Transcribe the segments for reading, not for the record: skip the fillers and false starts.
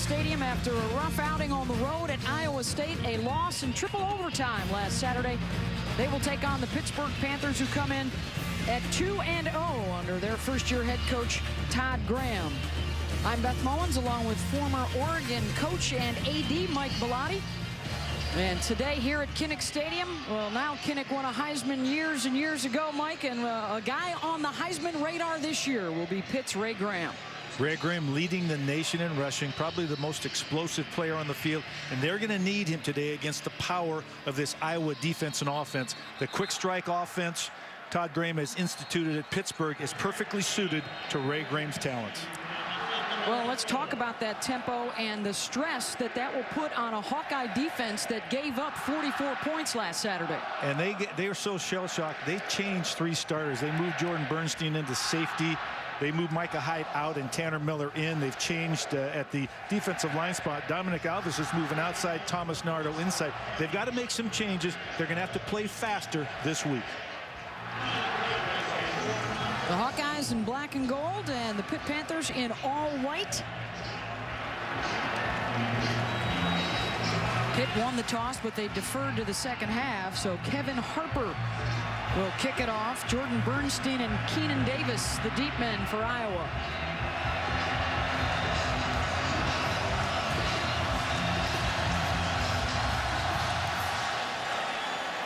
Stadium after a rough outing on the road at Iowa State, a loss in triple overtime last Saturday. They will take on the Pittsburgh Panthers, who come in at 2-0 under their first-year head coach, Todd Graham. I'm Beth Mullins, along with former Oregon coach and AD Mike Bellotti. And today here at Kinnick Stadium, well, now Kinnick won a Heisman years and years ago, Mike, and a guy on the Heisman radar this year will be Pitt's Ray Graham. Ray Graham leading the nation in rushing, probably the most explosive player on the field, and they're going to need him today against the power of this Iowa defense and offense. The quick strike offense Todd Graham has instituted at Pittsburgh is perfectly suited to Ray Graham's talents. Well, let's talk about that tempo and the stress that will put on a Hawkeye defense that gave up 44 points last Saturday. And they are so shell-shocked. They changed 3 starters. They moved Jordan Bernstein into safety. They moved Micah Hyde out and Tanner Miller in. They've changed at the defensive line spot. Dominic Alves is moving outside, Thomas Nardo inside. They've got to make some changes. They're going to have to play faster this week. The Hawkeyes in black and gold, and the Pitt Panthers in all white. Pitt won the toss, but they deferred to the second half, so Kevin Harper will kick it off. Jordan Bernstein and Keenan Davis, the deep men for Iowa.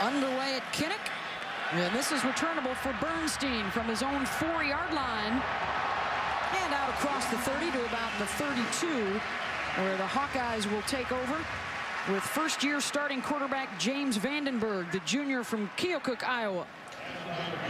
Underway at Kinnick. And this is returnable for Bernstein from his own 4-yard line. And out across the 30 to about the 32, where the Hawkeyes will take over with first-year starting quarterback James Vandenberg, the junior from Keokuk, Iowa.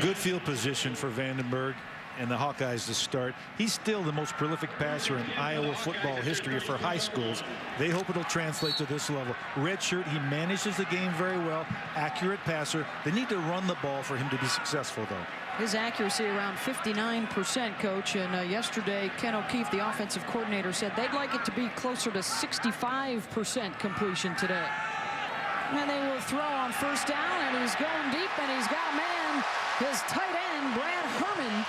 Good field position for Vandenberg and the Hawkeyes to start. He's still the most prolific passer in Iowa football history for high schools. They hope it'll translate to this level. Red shirt, he manages the game very well. Accurate passer. They need to run the ball for him to be successful, though. His accuracy around 59%, Coach. And yesterday, Ken O'Keefe, the offensive coordinator, said they'd like it to be closer to 65% completion today. And they will throw on first down, and he's going deep, and he's got a man, his tight end, Brad Herman.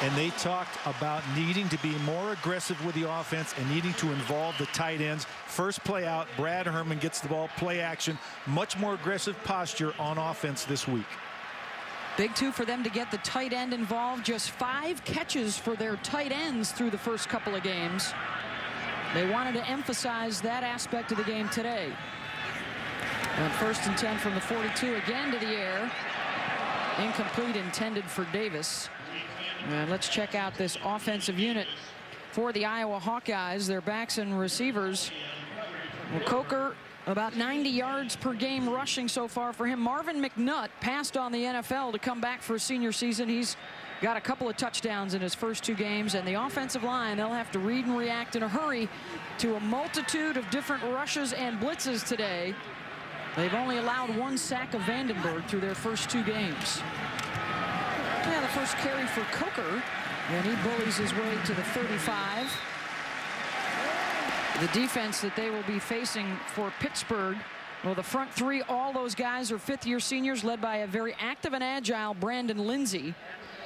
And they talked about needing to be more aggressive with the offense and needing to involve the tight ends. First play out, Brad Herman gets the ball, play action, much more aggressive posture on offense this week. Big 2 for them to get the tight end involved. Just 5 catches for their tight ends through the first couple of games. They wanted to emphasize that aspect of the game today. And 1st and 10 from the 42, again to the air. Incomplete, intended for Davis. And let's check out this offensive unit for the Iowa Hawkeyes. Their backs and receivers. Well, Coker, about 90 yards per game rushing so far for him. Marvin McNutt passed on the NFL to come back for a senior season. He's got a couple of touchdowns in his first 2 games. And the offensive line, they'll have to read and react in a hurry to a multitude of different rushes and blitzes today. They've only allowed 1 sack of Vandenberg through their first 2 games. Yeah, the first carry for Coker, and he bullies his way to the 35. The defense that they will be facing for Pittsburgh, well, the front 3, all those guys are 5th-year seniors, led by a very active and agile Brandon Lindsay.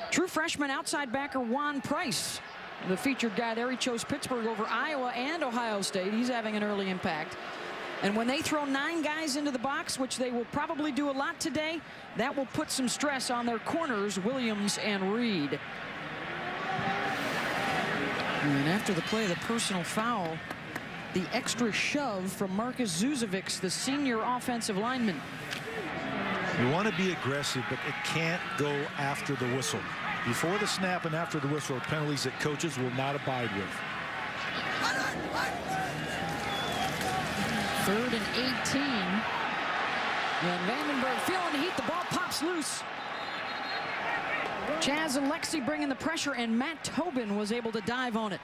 True freshman outside backer Juan Price, the featured guy there. He chose Pittsburgh over Iowa and Ohio State. He's having an early impact. And when they throw 9 guys into the box, which they will probably do a lot today, that will put some stress on their corners, Williams and Reed. And after the play, the personal foul, the extra shove from Marcus Zuzovic, the senior offensive lineman. You want to be aggressive, but it can't go after the whistle. Before the snap and after the whistle, penalties that coaches will not abide with. 3rd and 18. And Vandenberg feeling the heat. The ball pops loose. Chaz and Lexi bringing the pressure, and Matt Tobin was able to dive on it.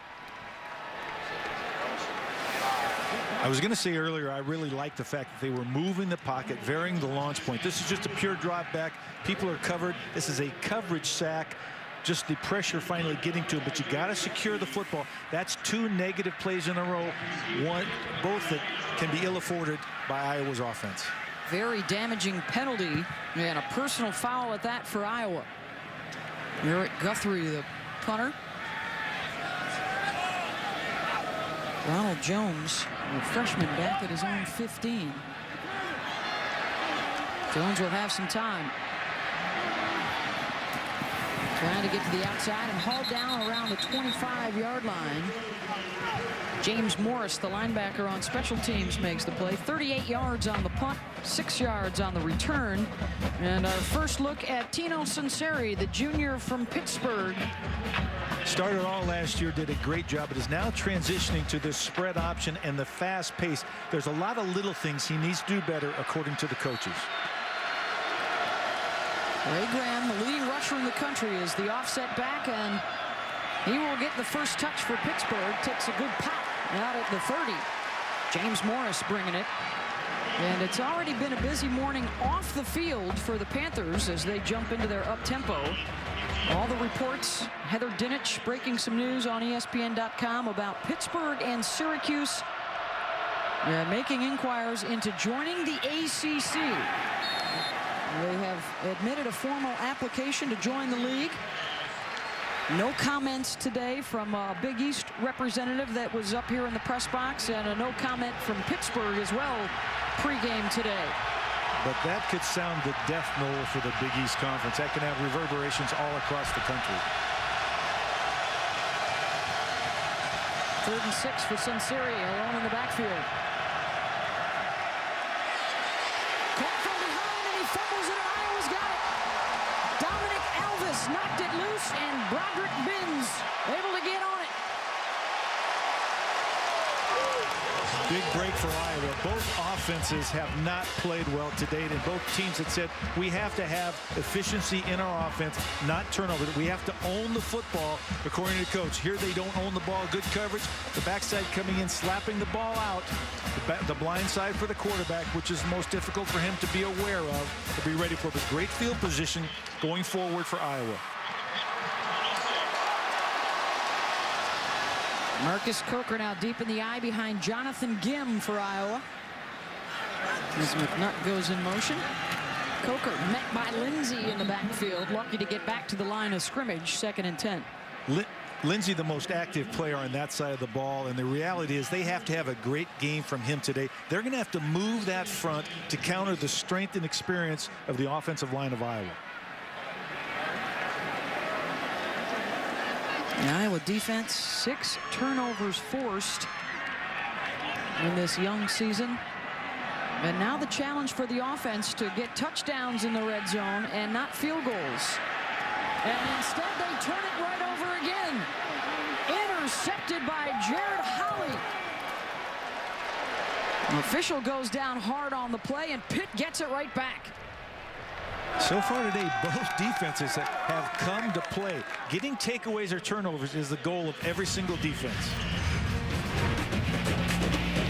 I was going to say earlier, I really like the fact that they were moving the pocket, varying the launch point. This is just a pure drop back. People are covered. This is a coverage sack. Just the pressure finally getting to it, but you got to secure the football. That's 2 negative plays in a row, both that can be ill-afforded by Iowa's offense. Very damaging penalty, and a personal foul at that for Iowa. Eric Guthrie, the punter. Ronald Jones, a freshman, back at his own 15. Jones will have some time. Trying to get to the outside and hauled down around the 25-yard line. James Morris, the linebacker on special teams, makes the play. 38 yards on the punt, 6 yards on the return. And our first look at Tino Sunseri, the junior from Pittsburgh. Started all last year, did a great job, but is now transitioning to this spread option and the fast pace. There's a lot of little things he needs to do better, according to the coaches. Ray Graham, the leading rusher in the country, is the offset back, and he will get the first touch for Pittsburgh. Takes a good pop out at the 30. James Morris bringing it. And it's already been a busy morning off the field for the Panthers as they jump into their up-tempo. All the reports, Heather Dinich breaking some news on ESPN.com about Pittsburgh and Syracuse making inquiries into joining the ACC. They have admitted a formal application to join the league. No comments today from a Big East representative that was up here in the press box, and a no comment from Pittsburgh as well pregame today. But that could sound the death knell for the Big East Conference. That can have reverberations all across the country. 3rd and 6 for Sunseri, alone in the backfield. Caught from behind, and he fumbles it, and Iowa's got it. Dominic Alvis knocked it loose, and Broderick Binns able to get on it. Big break for Iowa. Both offenses have not played well to date, and both teams had said we have to have efficiency in our offense, not turnover. We have to own the football, according to the coach. Here they don't own the ball. Good coverage. The backside coming in, slapping the ball out. The blind side for the quarterback, which is most difficult for him to be aware of, to be ready for. But great field position going forward for Iowa. Marcus Coker now deep in the eye behind Jonathan Gim for Iowa. As McNutt goes in motion. Coker met by Lindsey in the backfield. Lucky to get back to the line of scrimmage. 2nd and 10. Lindsey, the most active player on that side of the ball, and the reality is they have to have a great game from him today. They're going to have to move that front to counter the strength and experience of the offensive line of Iowa. The Iowa defense, 6 turnovers forced in this young season. And now the challenge for the offense to get touchdowns in the red zone and not field goals. And instead they turn it right over again. Intercepted by Jared Holley. The official goes down hard on the play, and Pitt gets it right back. So far today, both defenses have come to play. Getting takeaways or turnovers is the goal of every single defense.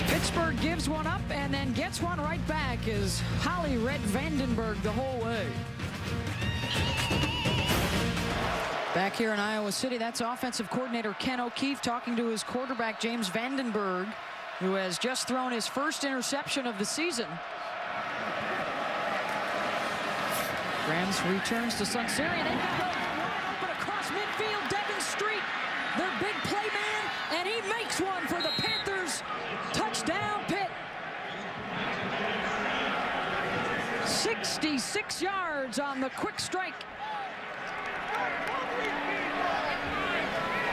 Pittsburgh gives one up and then gets one right back as Holly read Vandenberg the whole way. Back here in Iowa City, that's offensive coordinator Ken O'Keefe talking to his quarterback James Vandenberg, who has just thrown his first interception of the season. Rams returns to Sunseri, and they've got it open across midfield. Devin Street, their big play man, and he makes one for the Panthers. Touchdown, Pitt. 66 yards on the quick strike.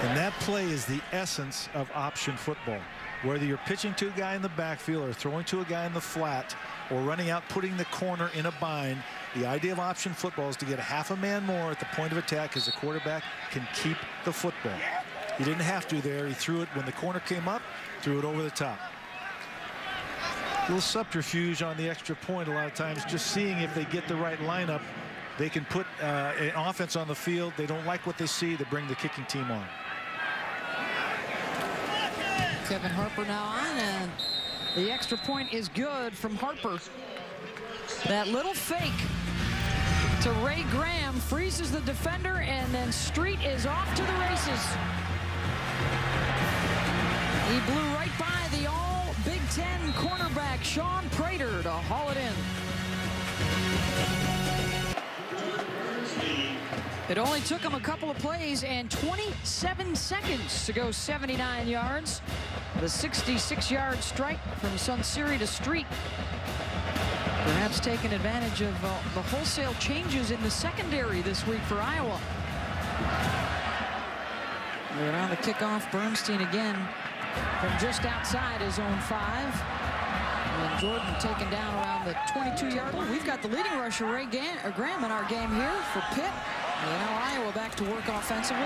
And that play is the essence of option football. Whether you're pitching to a guy in the backfield or throwing to a guy in the flat or running out, putting the corner in a bind, the idea of option football is to get a half a man more at the point of attack as the quarterback can keep the football. He didn't have to there. He threw it when the corner came up, threw it over the top. A little subterfuge on the extra point a lot of times, just seeing if they get the right lineup. They can put an offense on the field. They don't like what they see. They bring the kicking team on. Kevin Harper now on, and the extra point is good from Harper. That little fake to Ray Graham freezes the defender, and then Street is off to the races. He blew right by the all-Big Ten cornerback Sean Prater to haul it in. It only took him a couple of plays and 27 seconds to go 79 yards. The 66-yard strike from Sunseri to Street. Perhaps taking advantage of the wholesale changes in the secondary this week for Iowa. Around the kickoff, Bernstein again from just outside his own 5. And Jordan taken down around the 22-yard line. We've got the leading rusher, Ray Graham, in our game here for Pitt. And now Iowa back to work offensively.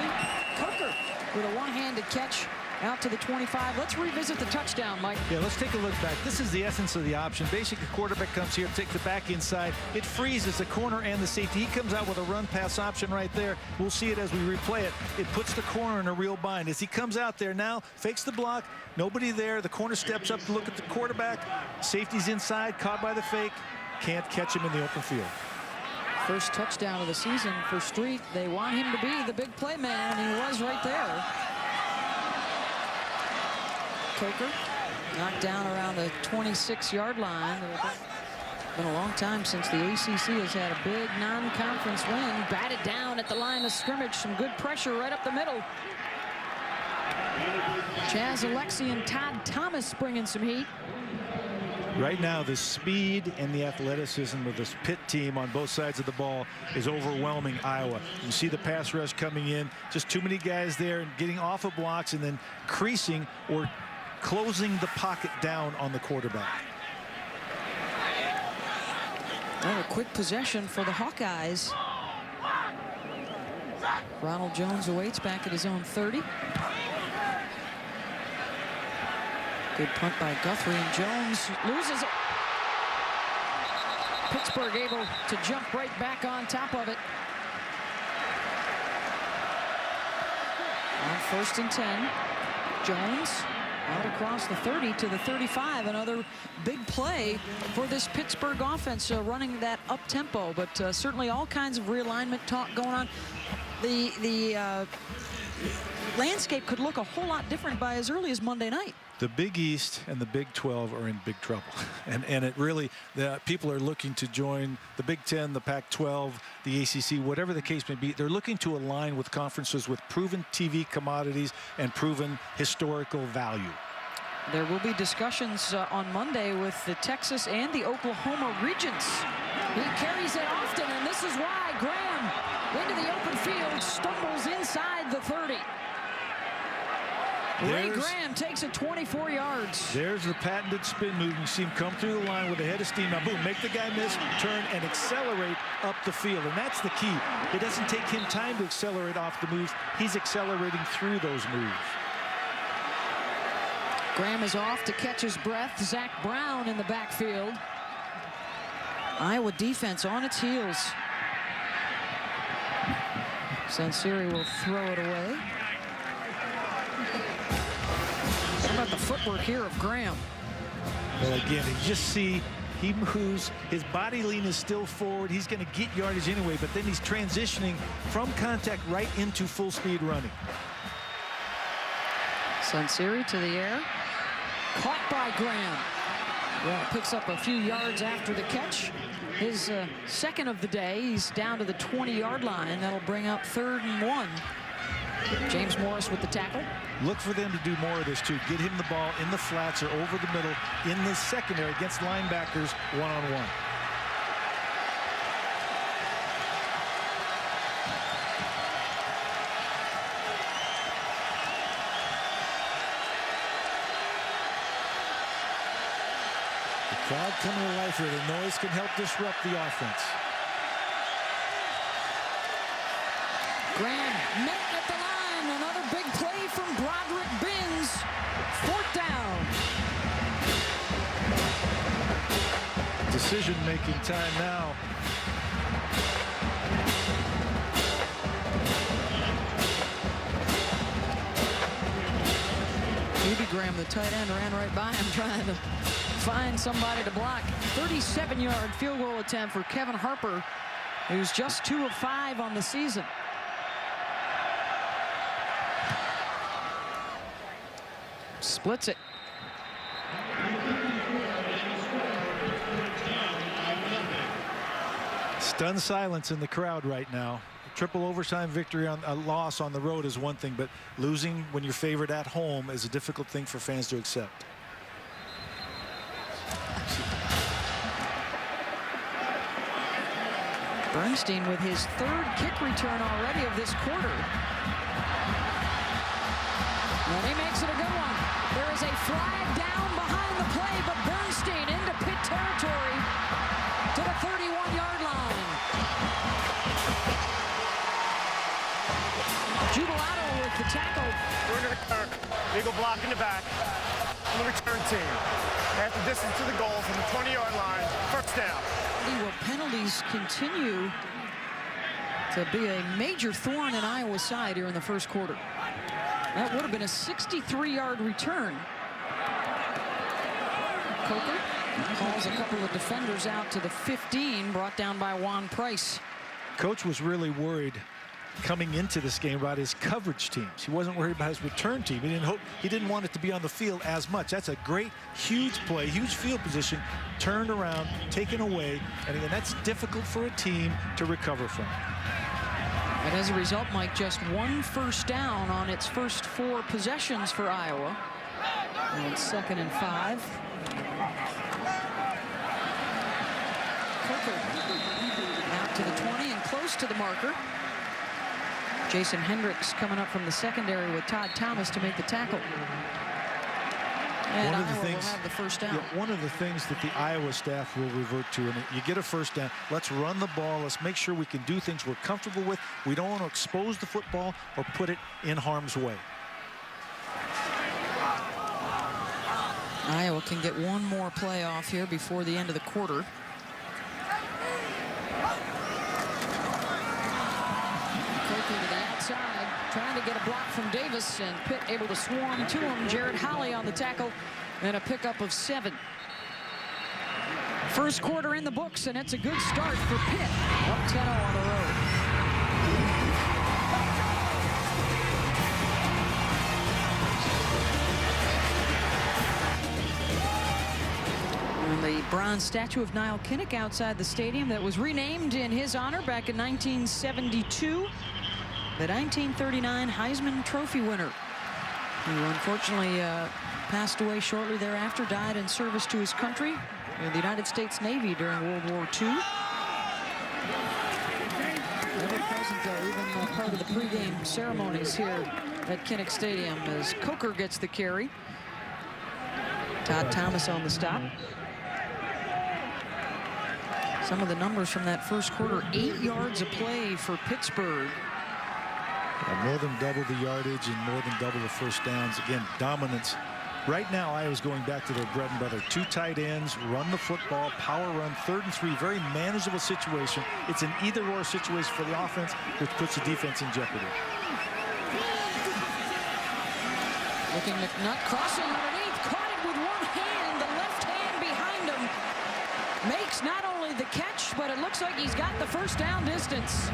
Coker with a one-handed catch out to the 25. Let's revisit the touchdown, Mike. Yeah, let's take a look back. This is the essence of the option. Basically, the quarterback comes here, takes the back inside. It freezes the corner and the safety. He comes out with a run-pass option right there. We'll see it as we replay it. It puts the corner in a real bind. As he comes out there now, fakes the block. Nobody there. The corner steps up to look at the quarterback. Safety's inside, caught by the fake. Can't catch him in the open field. First touchdown of the season for Street. They want him to be the big play man, and he was right there. Coker knocked down around the 26-yard line. It's been a long time since the ACC has had a big non-conference win. Batted down at the line of scrimmage. Some good pressure right up the middle. Chaz Alexi and Todd Thomas bringing some heat. Right now, the speed and the athleticism of this Pitt team on both sides of the ball is overwhelming Iowa. You see the pass rush coming in. Just too many guys there and getting off of blocks and then creasing or closing the pocket down on the quarterback. Oh, a quick possession for the Hawkeyes. Ronald Jones awaits back at his own 30. Good punt by Guthrie, and Jones loses it. Pittsburgh able to jump right back on top of it. On 1st and 10, Jones out across the 30 to the 35. Another big play for this Pittsburgh offense, running that up tempo, but certainly all kinds of realignment talk going on. The landscape could look a whole lot different by as early as Monday night. The Big East and the Big 12 are in big trouble. And it really, people are looking to join the Big 10, the Pac-12, the ACC, whatever the case may be. They're looking to align with conferences with proven TV commodities and proven historical value. There will be discussions on Monday with the Texas and the Oklahoma regions. He carries it often, and this is why Graham into the open field stumbles inside the 30. Ray Graham takes it 24 yards. There's the patented spin move. You see him come through the line with a head of steam. Now, boom, make the guy miss, turn, and accelerate up the field. And that's the key. It doesn't take him time to accelerate off the moves. He's accelerating through those moves. Graham is off to catch his breath. Zach Brown in the backfield. Iowa defense on its heels. Sunseri will throw it away. How about the footwork here of Graham? Well, again, you just see he moves. His body lean is still forward. He's going to get yardage anyway, but then he's transitioning from contact right into full speed running. Sunseri to the air. Caught by Graham. Well, picks up a few yards after the catch. His second of the day. He's down to the 20-yard line. That'll bring up 3rd and 1. James Morris with the tackle. Look for them to do more of this, too. Get him the ball in the flats or over the middle in the secondary against linebackers one-on-one. The crowd coming to life here. The noise can help disrupt the offense. Graham met at the line. Another big play from Broderick Binns. 4th down. Decision-making time now. Ruby Graham, the tight end, ran right by him trying to find somebody to block. 37-yard field goal attempt for Kevin Harper, who's just 2 of 5 on the season. Splits it. Stunned silence in the crowd right now. triple overtime victory on a loss on the road is one thing, but losing when you're favored at home is a difficult thing for fans to accept. Bernstein with his third kick return already of this quarter. And he makes it a good one. There is a flag down behind the play, but Bernstein into Pitt territory to the 31-yard line. Jubilato with the tackle. We're going to return. Eagle block in the back. On the return team. At the distance to the goal from the 20-yard line. First down. Well, penalties continue to be a major thorn in Iowa's side here in the first quarter. That would have been a 63-yard return. Coker calls a couple of defenders out to the 15, brought down by Juan Price. Coach was really worried coming into this game about his coverage teams. He wasn't worried about his return team. He didn't want it to be on the field as much. That's a great, huge play, huge field position, turned around, taken away, and again, that's difficult for a team to recover from. And as a result, Mike, just one first down on its first 4 possessions for Iowa. And 2nd and 5. Coker out to the 20 and close to the marker. Jason Hendricks coming up from the secondary with Todd Thomas to make the tackle. And Iowa will have the first down. Yeah, one of the things that the Iowa staff will revert to, and you get a first down, let's run the ball, let's make sure we can do things we're comfortable with. We don't want to expose the football or put it in harm's way. Iowa can get one more play off here before the end of the quarter. Trying to get a block from Davis, and Pitt able to swarm to him. Jared Holley on the tackle, and a pickup of 7. First quarter in the books, and it's a good start for Pitt. Up 10-0 on the road. And the bronze statue of Niall Kinnick outside the stadium that was renamed in his honor back in 1972. The 1939 Heisman Trophy winner, who unfortunately passed away shortly thereafter, died in service to his country in the United States Navy during World War II. Ever present, even part of the pregame ceremonies here at Kinnick Stadium as Coker gets the carry. Todd Thomas on the stop. Some of the numbers from that first quarter: 8 yards a play for Pittsburgh. More than double the yardage and more than double the first downs. Again, dominance. Right now, Iowa's going back to their bread and butter. 2 tight ends, run the football, power run, 3rd and 3, very manageable situation. It's an either-or situation for the offense, which puts the defense in jeopardy. Looking McNutt crossing underneath, caught it with one hand, the left hand behind him. Makes not only the catch, but it looks like he's got the first down distance.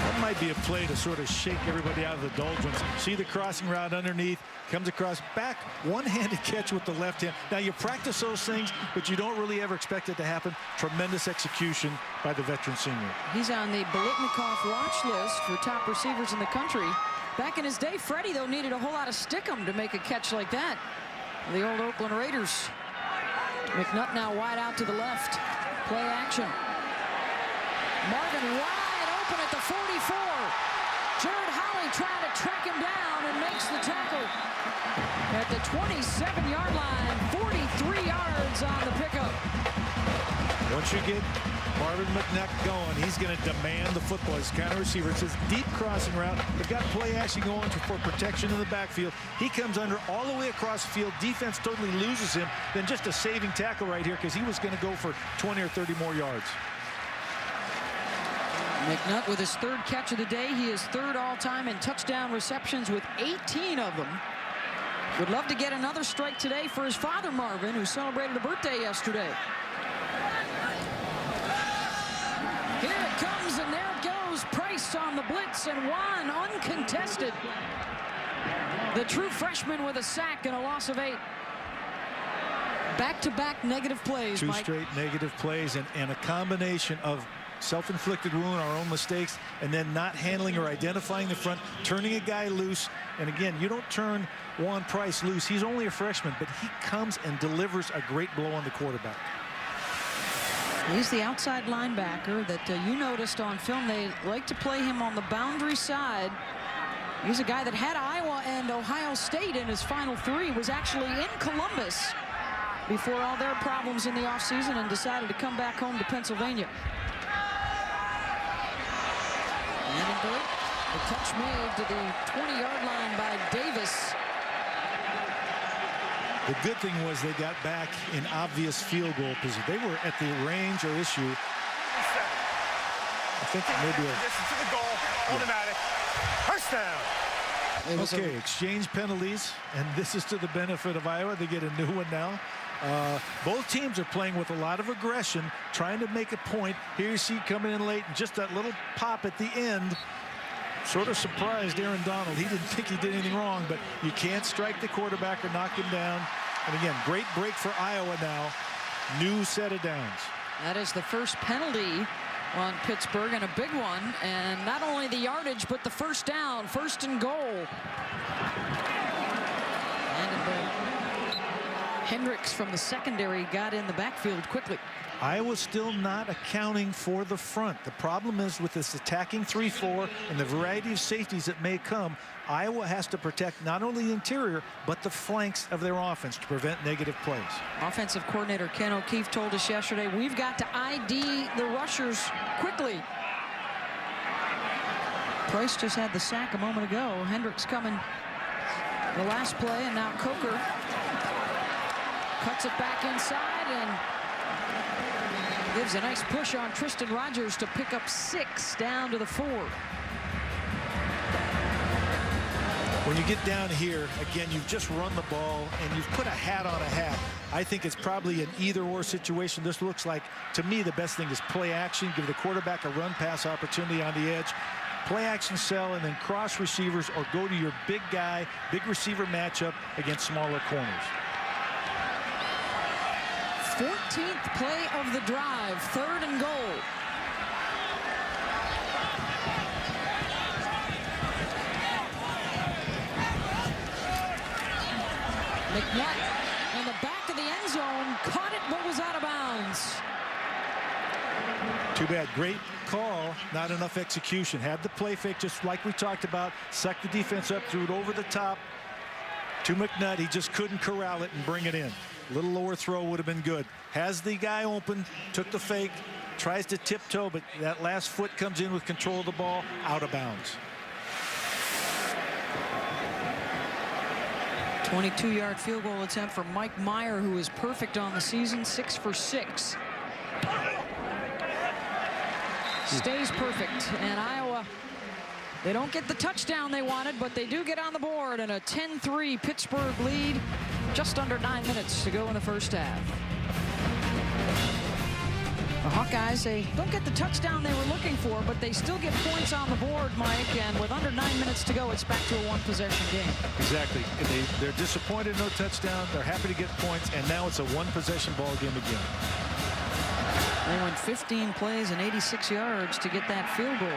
That might be a play to sort of shake everybody out of the doldrums. See the crossing route underneath, comes across, back, one-handed catch with the left hand. Now, you practice those things, but you don't really ever expect it to happen. Tremendous execution by the veteran senior. He's on the Biletnikoff watch list for top receivers in the country. Back in his day, Freddie, though, needed a whole lot of stickum to make a catch like that. The old Oakland Raiders. McNutt now wide out to the left. Play action. Marvin wide open at the 44. Jared Holley trying to track him down and makes the tackle at the 27-yard line. 43 yards on the pickup. Once you get Marvin McNutt going, he's going to demand the football. He's kind of receiver. It's his deep crossing route. They've got play action going for protection in the backfield. He comes under all the way across the field. Defense totally loses him. Then just a saving tackle right here because he was going to go for 20 or 30 more yards. McNutt with his 3rd catch of the day. He is 3rd all-time in touchdown receptions with 18 of them. Would love to get another strike today for his father, Marvin, who celebrated a birthday yesterday. Here it comes, and there it goes. Price on the blitz, and Juan uncontested. The true freshman with a sack and a loss of 8. Back-to-back negative plays, 2 Mike. straight negative plays, and a combination of self-inflicted wound, our own mistakes, and then not handling or identifying the front, turning a guy loose. And again, you don't turn Juan Price loose. He's only a freshman, but he comes and delivers a great blow on the quarterback. He's the outside linebacker that you noticed on film. They like to play him on the boundary side. He's a guy that had Iowa and Ohio State in his final 3, was actually in Columbus before all their problems in the offseason and decided to come back home to Pennsylvania. Vandenberg, the touch made to the 20-yard line by Davis. The good thing was they got back in obvious field goal position. They were at the range or issue. I think maybe distance to the goal, automatic. First down. Okay, exchange penalties, and this is to the benefit of Iowa. They get a new one now. Both teams are playing with a lot of aggression, trying to make a point. Here you see coming in late, and just that little pop at the end sort of surprised Aaron Donald. He didn't think he did anything wrong, but you can't strike the quarterback or knock him down. And again, great break for Iowa now. New set of downs. That is the first penalty on Pittsburgh, and a big one. And not only the yardage, but the first down, 1st and goal. Hendricks from the secondary got in the backfield quickly. Iowa's still not accounting for the front. The problem is with this attacking 3-4 and the variety of safeties that may come, Iowa has to protect not only the interior, but the flanks of their offense to prevent negative plays. Offensive coordinator Ken O'Keefe told us yesterday, we've got to ID the rushers quickly. Price just had the sack a moment ago. Hendricks coming the last play, and now Coker cuts it back inside and gives a nice push on Tristan Rogers to pick up 6 down to the 4. When you get down here, again, you've just run the ball and you've put a hat on a hat. I think it's probably an either-or situation. This looks like, to me, the best thing is play action, give the quarterback a run-pass opportunity on the edge, play action sell, and then cross receivers or go to your big guy, big receiver matchup against smaller corners. 14th play of the drive, 3rd and goal. McNutt in the back of the end zone, caught it but was out of bounds. Too bad. Great call, not enough execution. Had the play fake just like we talked about, sucked the defense up, threw it over the top to McNutt. He just couldn't corral it and bring it in. A little lower throw would have been good. Has the guy open, took the fake, tries to tiptoe, but that last foot comes in with control of the ball, out of bounds. 22-yard field goal attempt for Mike Meyer, who is perfect on the season, 6 for 6. Stays perfect, and Iowa, they don't get the touchdown they wanted, but they do get on the board, and a 10-3 Pittsburgh lead. Just under 9 minutes to go in the first half. The Hawkeyes, they don't get the touchdown they were looking for, but they still get points on the board, Mike, and with under 9 minutes to go, it's back to a one-possession game. Exactly. They're disappointed, no touchdown. They're happy to get points, and now it's a one-possession ball game again. They went 15 plays and 86 yards to get that field goal.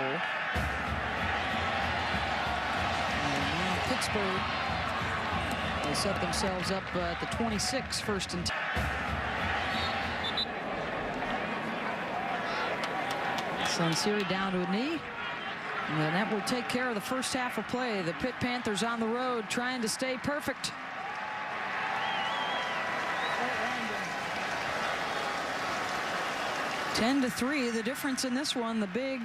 And now Pittsburgh, they set themselves up at the 26, 1st and 10. Sunseri down to a knee. And that will take care of the first half of play. The Pitt Panthers on the road trying to stay perfect. (10-3), the difference in this one, the big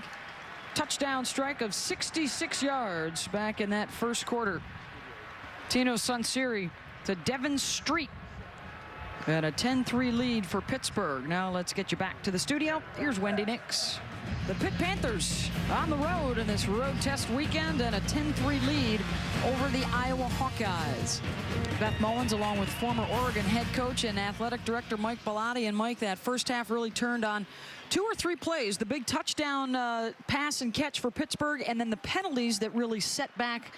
touchdown strike of 66 yards back in that first quarter. Tino Sunseri to Devin Street. And a 10-3 lead for Pittsburgh. Now let's get you back to the studio. Here's Wendy Nix. The Pitt Panthers on the road in this road test weekend, and a 10-3 lead over the Iowa Hawkeyes. Beth Mullins, along with former Oregon head coach and athletic director Mike Bellotti. And Mike, that first half really turned on 2 or 3 plays, the big touchdown pass and catch for Pittsburgh, and then the penalties that really set back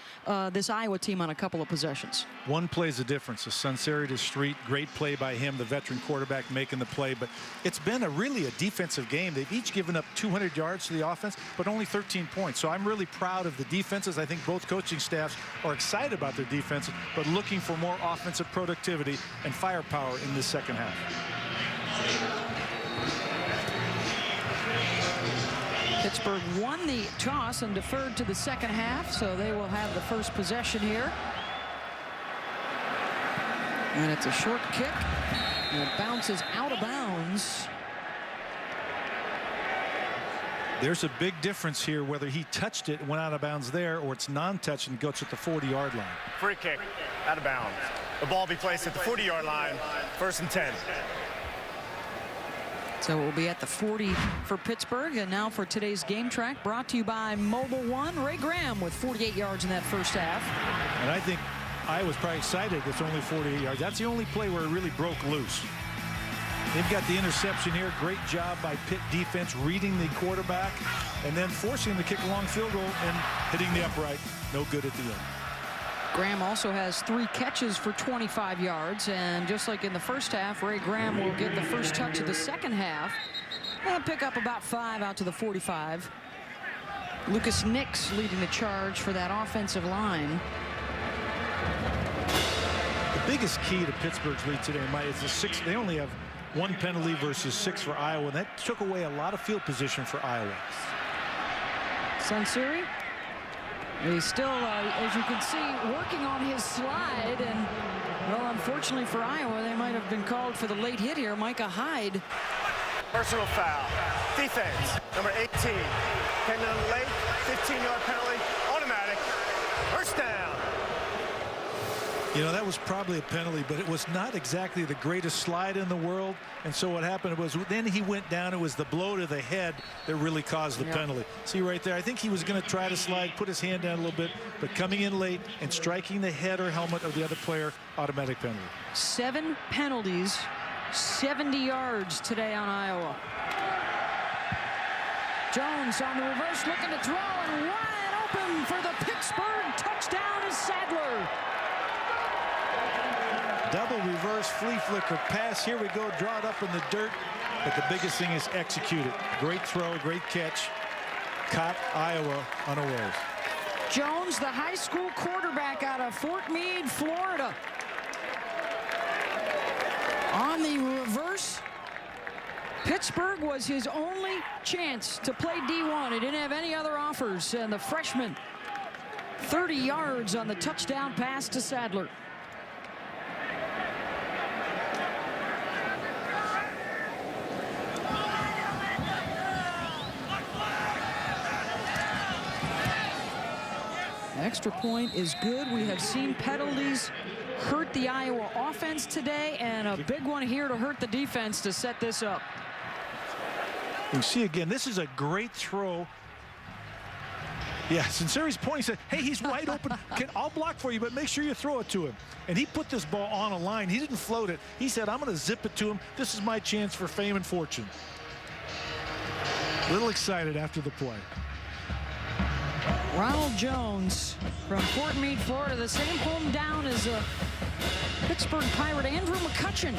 this Iowa team on a couple of possessions. One play's the difference. The Sunseri to Street, great play by him, the veteran quarterback making the play. But it's been really a defensive game. They've each given up 200 yards to the offense, but only 13 points. So I'm really proud of the defenses. I think both coaching staffs are excited about their defenses, but looking for more offensive productivity and firepower in this second half. Pittsburgh won the toss and deferred to the second half, so they will have the first possession here. And it's a short kick, and it bounces out of bounds. There's a big difference here whether he touched it and went out of bounds there, or it's non-touched and goes at the 40-yard line. Free kick, out of bounds. The ball will be placed at the 40-yard line, 1st and 10. So it will be at the 40 for Pittsburgh. And now for today's game track, brought to you by Mobile One. Ray Graham with 48 yards in that first half. And I think Iowa's probably excited it's only 48 yards. That's the only play where it really broke loose. They've got the interception here. Great job by Pitt defense reading the quarterback and then forcing him to kick a long field goal and hitting the upright. No good at the end. Graham also has 3 catches for 25 yards, and just like in the first half, Ray Graham will get the first touch of the second half and pick up about 5 out to the 45. Lucas Nix leading the charge for that offensive line. The biggest key to Pittsburgh's lead today is the 6. They only have 1 penalty versus 6 for Iowa, and that took away a lot of field position for Iowa. Sunseri. He's still, as you can see, working on his slide, and, well, unfortunately for Iowa, they might have been called for the late hit here. Micah Hyde. Personal foul. Defense, number 18. Came in late, 15-yard penalty, automatic, first down. You know, that was probably a penalty, but it was not exactly the greatest slide in the world. And so what happened was then he went down. It was the blow to the head that really caused the penalty. See right there, I think he was going to try to slide, put his hand down a little bit, but coming in late and striking the head or helmet of the other player, automatic penalty. 7 penalties, 70 yards today on Iowa. Jones on the reverse, looking to throw, and wide open for the Pittsburgh touchdown is Sadler. Double reverse flea flicker pass. Here we go. Draw it up in the dirt. But the biggest thing is execute it. Great throw, great catch. Caught Iowa unawares. Jones, the high school quarterback out of Fort Meade, Florida. On the reverse, Pittsburgh was his only chance to play D1. He didn't have any other offers. And the freshman, 30 yards on the touchdown pass to Sadler. Extra point is good. We have seen penalties hurt the Iowa offense today, and a big one here to hurt the defense to set this up. You see again, this is a great throw. Yeah, Sunseri's point, he said, hey, he's wide open. I'll block for you, but make sure you throw it to him. And he put this ball on a line. He didn't float it. He said, I'm going to zip it to him. This is my chance for fame and fortune. A little excited after the play. Ronald Jones from Fort Meade, Florida, the same hometown as Pittsburgh Pirate Andrew McCutcheon.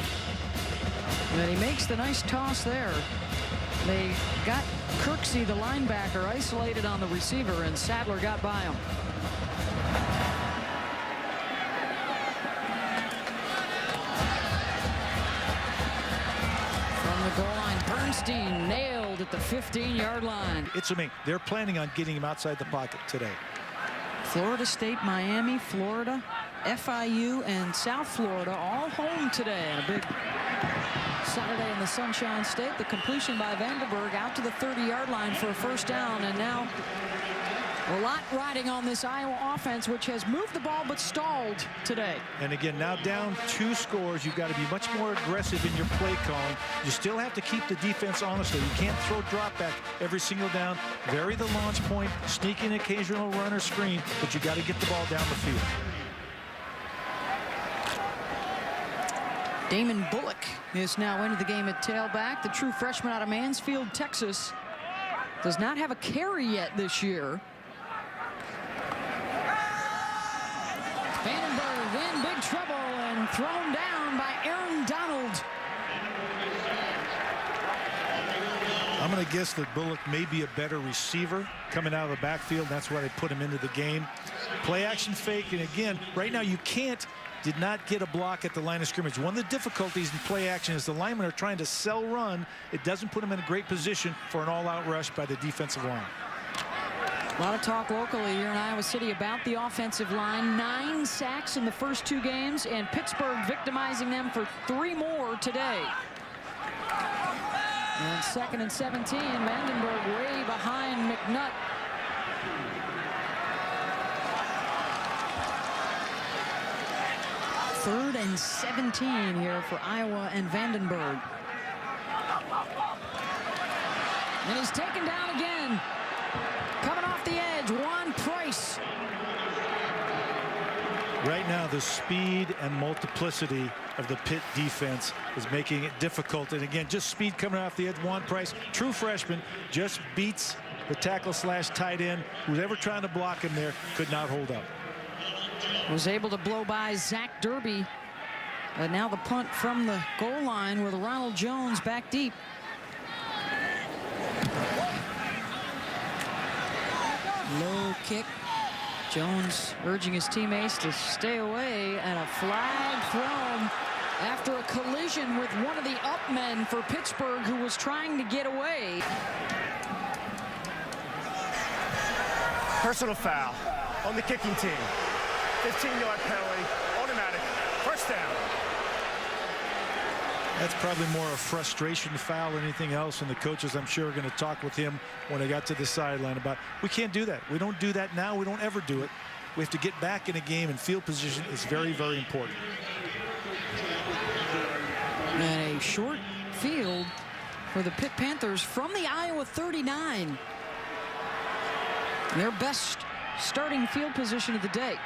And he makes the nice toss there. They got Kirksey, the linebacker, isolated on the receiver, and Sadler got by him. From the goal line, Bernstein nailed at the 15-yard line. It's amazing. They're planning on getting him outside the pocket today. Florida State, Miami, Florida, FIU, and South Florida all home today. And a big Saturday in the Sunshine State. The completion by Vandenberg out to the 30-yard line for a first down. And now a lot riding on this Iowa offense, which has moved the ball but stalled today. And again, now down 2 scores. You've got to be much more aggressive in your play calling. You still have to keep the defense honest. You can't throw drop back every single down. Vary the launch point, sneak in occasional run or screen, but you got to get the ball down the field. Damon Bullock is now into the game at tailback. The true freshman out of Mansfield, Texas, does not have a carry yet this year. Vandenberg in big trouble and thrown down by Aaron Donald. I'm going to guess that Bullock may be a better receiver coming out of the backfield. That's why they put him into the game. Play action fake, and again, right now you did not get a block at the line of scrimmage. One of the difficulties in play action is the linemen are trying to sell run. It doesn't put them in a great position for an all-out rush by the defensive line. A lot of talk locally here in Iowa City about the offensive line. 9 sacks in the first 2 games, and Pittsburgh victimizing them for 3 more today. And 2nd and 17, Vandenberg way behind McNutt. Third and 17 here for Iowa and Vandenberg. And he's taken down again. Coming off the edge, Juan Price. Right now, the speed and multiplicity of the Pitt defense is making it difficult. And again, just speed coming off the edge. Juan Price, true freshman, just beats the tackle/tight end. Who's ever trying to block him there could not hold up. Was able to blow by Zach Derby. And now the punt from the goal line with Ronald Jones back deep. Low kick. Jones urging his teammates to stay away, and a flag thrown after a collision with one of the up men for Pittsburgh who was trying to get away. Personal foul on the kicking team. 15-yard penalty, automatic, first down. That's probably more a frustration foul than anything else, and the coaches, I'm sure, are going to talk with him when they got to the sideline about, we can't do that. We don't do that now. We don't ever do it. We have to get back in a game, and field position is very, very important. And a short field for the Pitt Panthers from the Iowa 39. Their best starting field position of the day.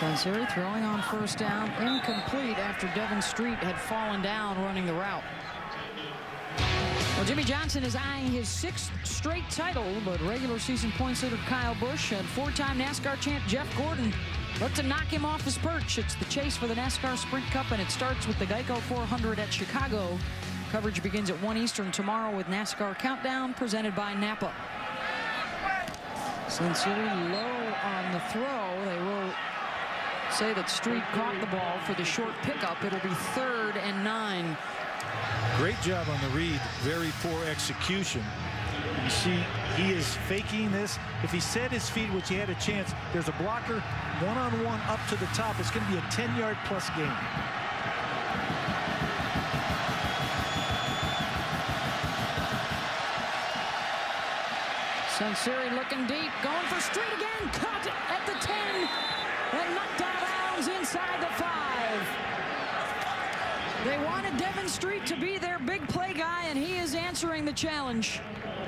Sunseri throwing on first down, incomplete after Devin Street had fallen down running the route. Well, Jimmy Johnson is eyeing his 6th straight title, but regular season points leader Kyle Busch and 4-time NASCAR champ Jeff Gordon look to knock him off his perch. It's the chase for the NASCAR Sprint Cup, and it starts with the Geico 400 at Chicago. Coverage begins at 1 Eastern tomorrow with NASCAR Countdown presented by Napa. Sunseri low on the throw. They will say that Street caught the ball for the short pickup. It'll be 3rd and 9. Great job on the read. Very poor execution. You see, he is faking this. If he set his feet, which he had a chance, there's a blocker one-on-one up to the top. It's going to be a 10-yard plus game. Sunseri looking deep, going for Street again. Caught at the 10. And knocked out of bounds inside the 5. They wanted Devin Street to be their big play guy, and he is answering the challenge.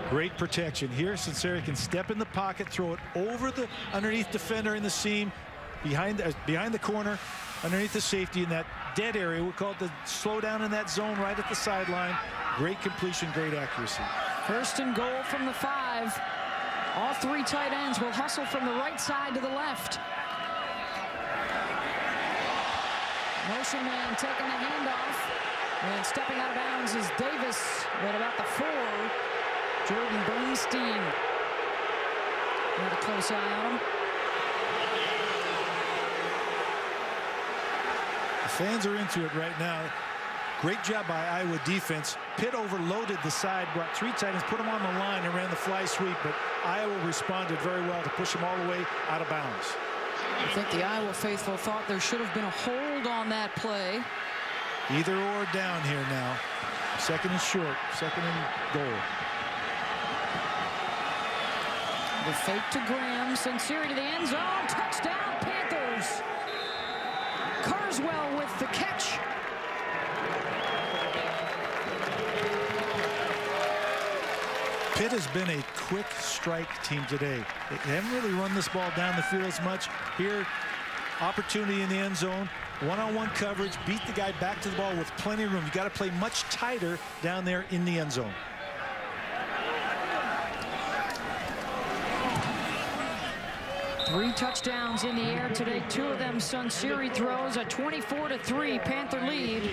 Great protection here. Sunseri can step in the pocket, throw it over the underneath defender in the seam, behind the corner, underneath the safety in that dead area. We'll call it the slowdown in that zone right at the sideline. Great completion, great accuracy. 1st and goal from the 5. All 3 tight ends will hustle from the right side to the left. Motion man taking the handoff, and stepping out of bounds is Davis at about the 4. Jordan Bernstein. Got a close eye on him. The fans are into it right now. Great job by Iowa defense. Pitt overloaded the side, brought 3 tight ends, put them on the line, and ran the fly sweep, but Iowa responded very well to push them all the way out of bounds. I think the Iowa faithful thought there should have been a hold on that play. Either or down here now. 2nd and short, 2nd and goal. The fake to Graham, Sunseri to the end zone, touchdown Panthers. Carswell with the catch. Pitt has been a quick strike team today. They haven't really run this ball down the field as much. Here, opportunity in the end zone. One-on-one coverage. Beat the guy back to the ball with plenty of room. You got to play much tighter down there in the end zone. Three touchdowns in the air today. Two of them Sunseri throws. A 24-3 Panther lead.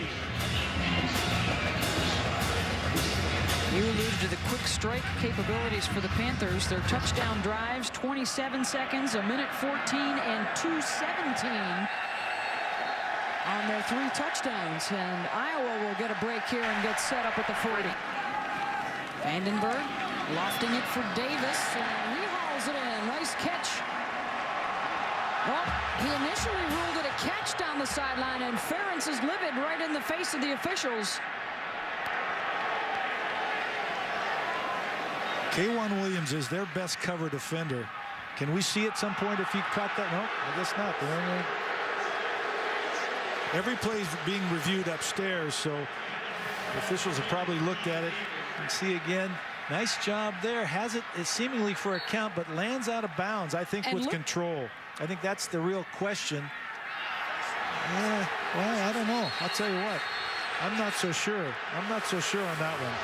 You alluded to the quick strike capabilities for the Panthers. Their touchdown drives, 27 seconds, a minute 14, and 2:17 on their three touchdowns. And Iowa will get a break here and get set up at the 40. Vandenberg lofting it for Davis, and he hauls it in. Nice catch. Well, he initially ruled it a catch down the sideline, and Ferentz is livid right in the face of the officials. K'Wan Williams is their best cover defender. Can we see at some point if he caught that? No, I guess not. Every play is being reviewed upstairs, so officials have probably looked at it and see again. Nice job there. Has it seemingly for a count, but lands out of bounds, I think, with control. I think that's the real question. Yeah, well, I don't know. I'll tell you what. I'm not so sure. I'm not so sure on that one.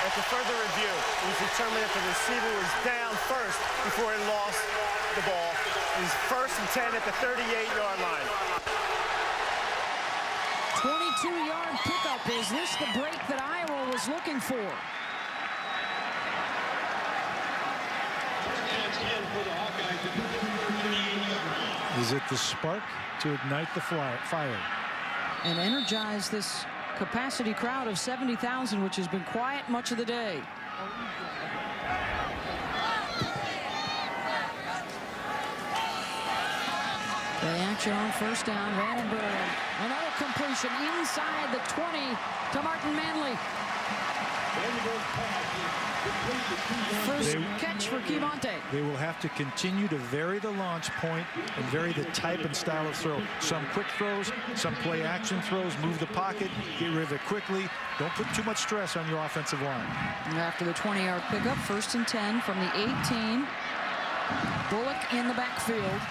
After further review, it was determined that the receiver was down first before he lost the ball. It was 1st and 10 at the 38-yard line. 22-yard pickup. Is this the break that Iowa was looking for? Is it the spark to ignite the fire? And energize this capacity crowd of 70,000, which has been quiet much of the day. Play action on first down. Vandenberg. Another completion inside the 20 to Martin Manley. First catch for Kimonte. They will have to continue to vary the launch point and vary the type and style of throw. Some quick throws, some play action throws, move the pocket, get rid of it quickly. Don't put too much stress on your offensive line. And after the 20-yard pickup, 1st and 10 from the 18. Bullock in the backfield.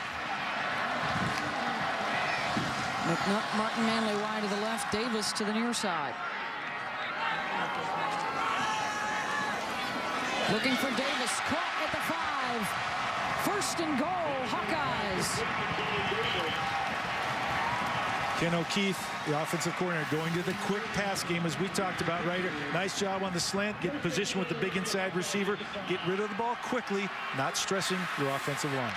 McNutt, Martin Manley wide to the left, Davis to the near side. Looking for Davis, caught at the 5. 1st and goal, Hawkeyes. Ken O'Keefe, the offensive coordinator, going to the quick pass game as we talked about right here. Nice job on the slant, get in position with the big inside receiver, get rid of the ball quickly, not stressing your offensive line.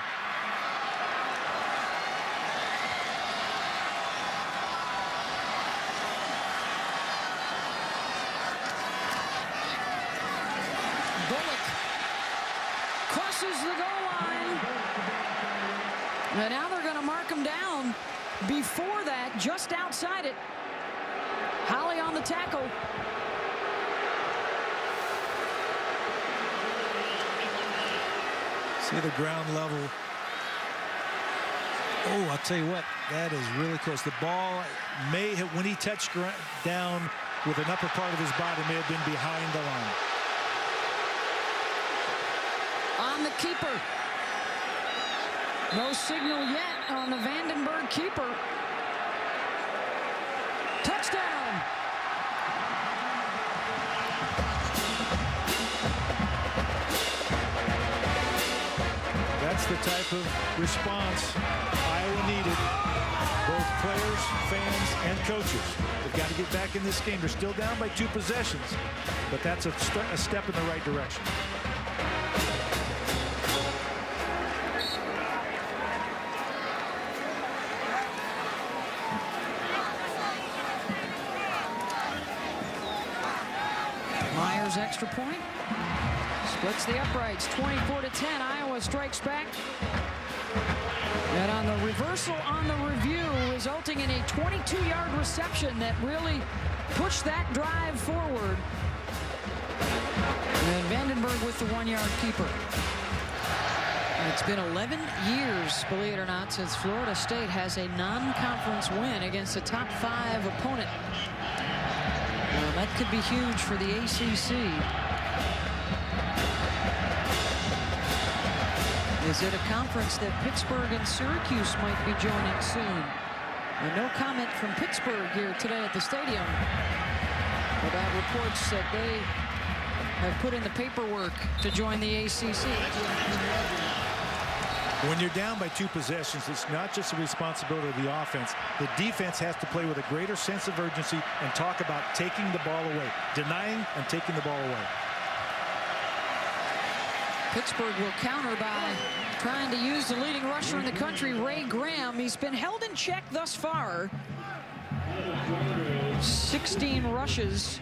And now they're going to mark him down. Before that, just outside it, Holly on the tackle. See the ground level. Oh, I'll tell you what, that is really close. The ball may have, when he touched down with an upper part of his body, may have been behind the line. On the keeper. No signal yet on the Vandenberg keeper. Touchdown. That's the type of response Iowa needed. Both players, fans, and coaches. They've got to get back in this game. They're still down by 2 possessions, but that's a step in the right direction. Extra point. Splits the uprights. 24-10. Iowa strikes back. And on the reversal on the review, resulting in a 22-yard reception that really pushed that drive forward. And Vandenberg with the 1-yard keeper. And it's been 11 years, believe it or not, since Florida State has a non-conference win against a top 5 opponent. Well, that could be huge for the ACC. Is it a conference that Pittsburgh and Syracuse might be joining soon? And no comment from Pittsburgh here today at the stadium about reports that they have put in the paperwork to join the ACC. When you're down by 2 possessions, it's not just the responsibility of the offense. The defense has to play with a greater sense of urgency and talk about taking the ball away, denying and taking the ball away. Pittsburgh will counter by trying to use the leading rusher in the country, Ray Graham. He's been held in check thus far. 16 rushes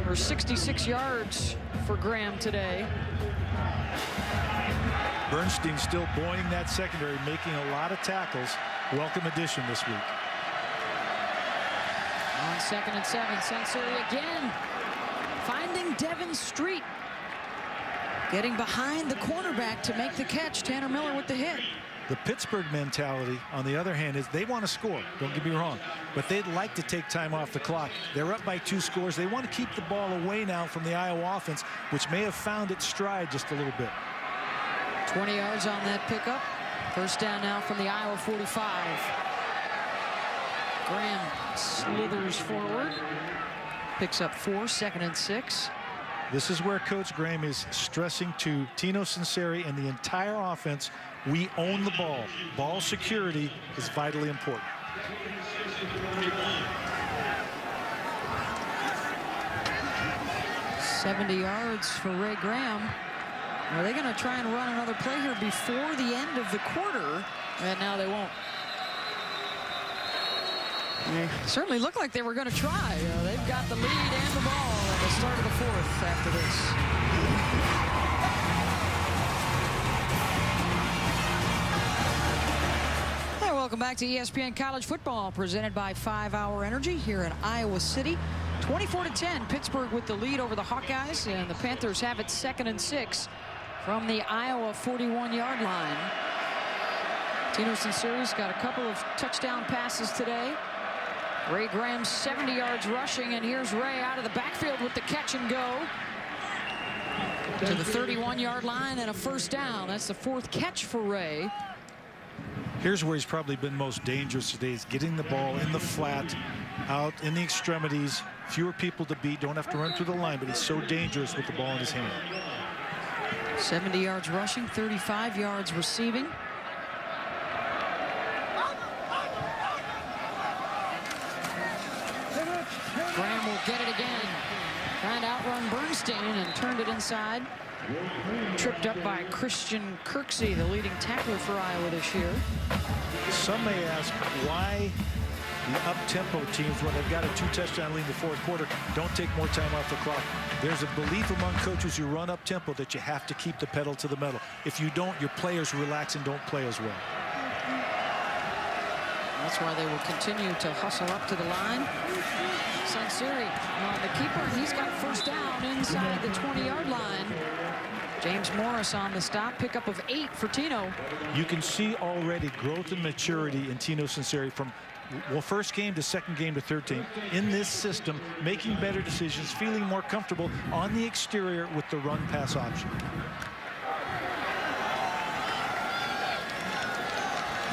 or 66 yards for Graham today. Bernstein still buoying that secondary, making a lot of tackles. Welcome addition this week. On 2nd and 7, Sanseri again finding Devin Street. Getting behind the cornerback to make the catch. Tanner Miller with the hit. The Pittsburgh mentality, on the other hand, is they want to score. Don't get me wrong. But they'd like to take time off the clock. They're up by 2 scores. They want to keep the ball away now from the Iowa offense, which may have found its stride just a little bit. 20 yards on that pickup. First down now from the Iowa 45. Graham slithers forward. Picks up 4, 2nd and 6. This is where Coach Graham is stressing to Tino Sunseri and the entire offense, we own the ball. Ball security is vitally important. "70 yards for Ray Graham. Are they going to try and run another play here before the end of the quarter? And now they won't. They certainly look like they were going to try. They've got the lead and the ball at the start of the 4th after this. Hi, welcome back to ESPN College Football, presented by 5 Hour Energy here in Iowa City. 24-10, Pittsburgh with the lead over the Hawkeyes, and the Panthers have it 2nd and 6 from the Iowa 41-yard line. Tino Sunseri's got a couple of touchdown passes today. Ray Graham 70 yards rushing, and here's Ray out of the backfield with the catch and go to the 31-yard line and a first down. That's the 4th catch for Ray. Here's where he's probably been most dangerous today, is getting the ball in the flat, out in the extremities. Fewer people to beat, don't have to run through the line, but he's so dangerous with the ball in his hand. 70 yards rushing, 35 yards receiving. Graham will get it again. Trying to outrun Bernstein and turned it inside. Tripped up by Christian Kirksey, the leading tackler for Iowa this year. Some may ask why the up-tempo teams, when they've got a 2-touchdown lead in the 4th quarter, don't take more time off the clock. There's a belief among coaches who run up-tempo that you have to keep the pedal to the metal. If you don't, your players relax and don't play as well. That's why they will continue to hustle up to the line. Sanseri on the keeper. He's got first down inside the 20-yard line. James Morris on the stop. Pickup of 8 for Tino. You can see already growth and maturity in Tino Sunseri from, well, first game to second game to third team. In this system, making better decisions, feeling more comfortable on the exterior with the run-pass option.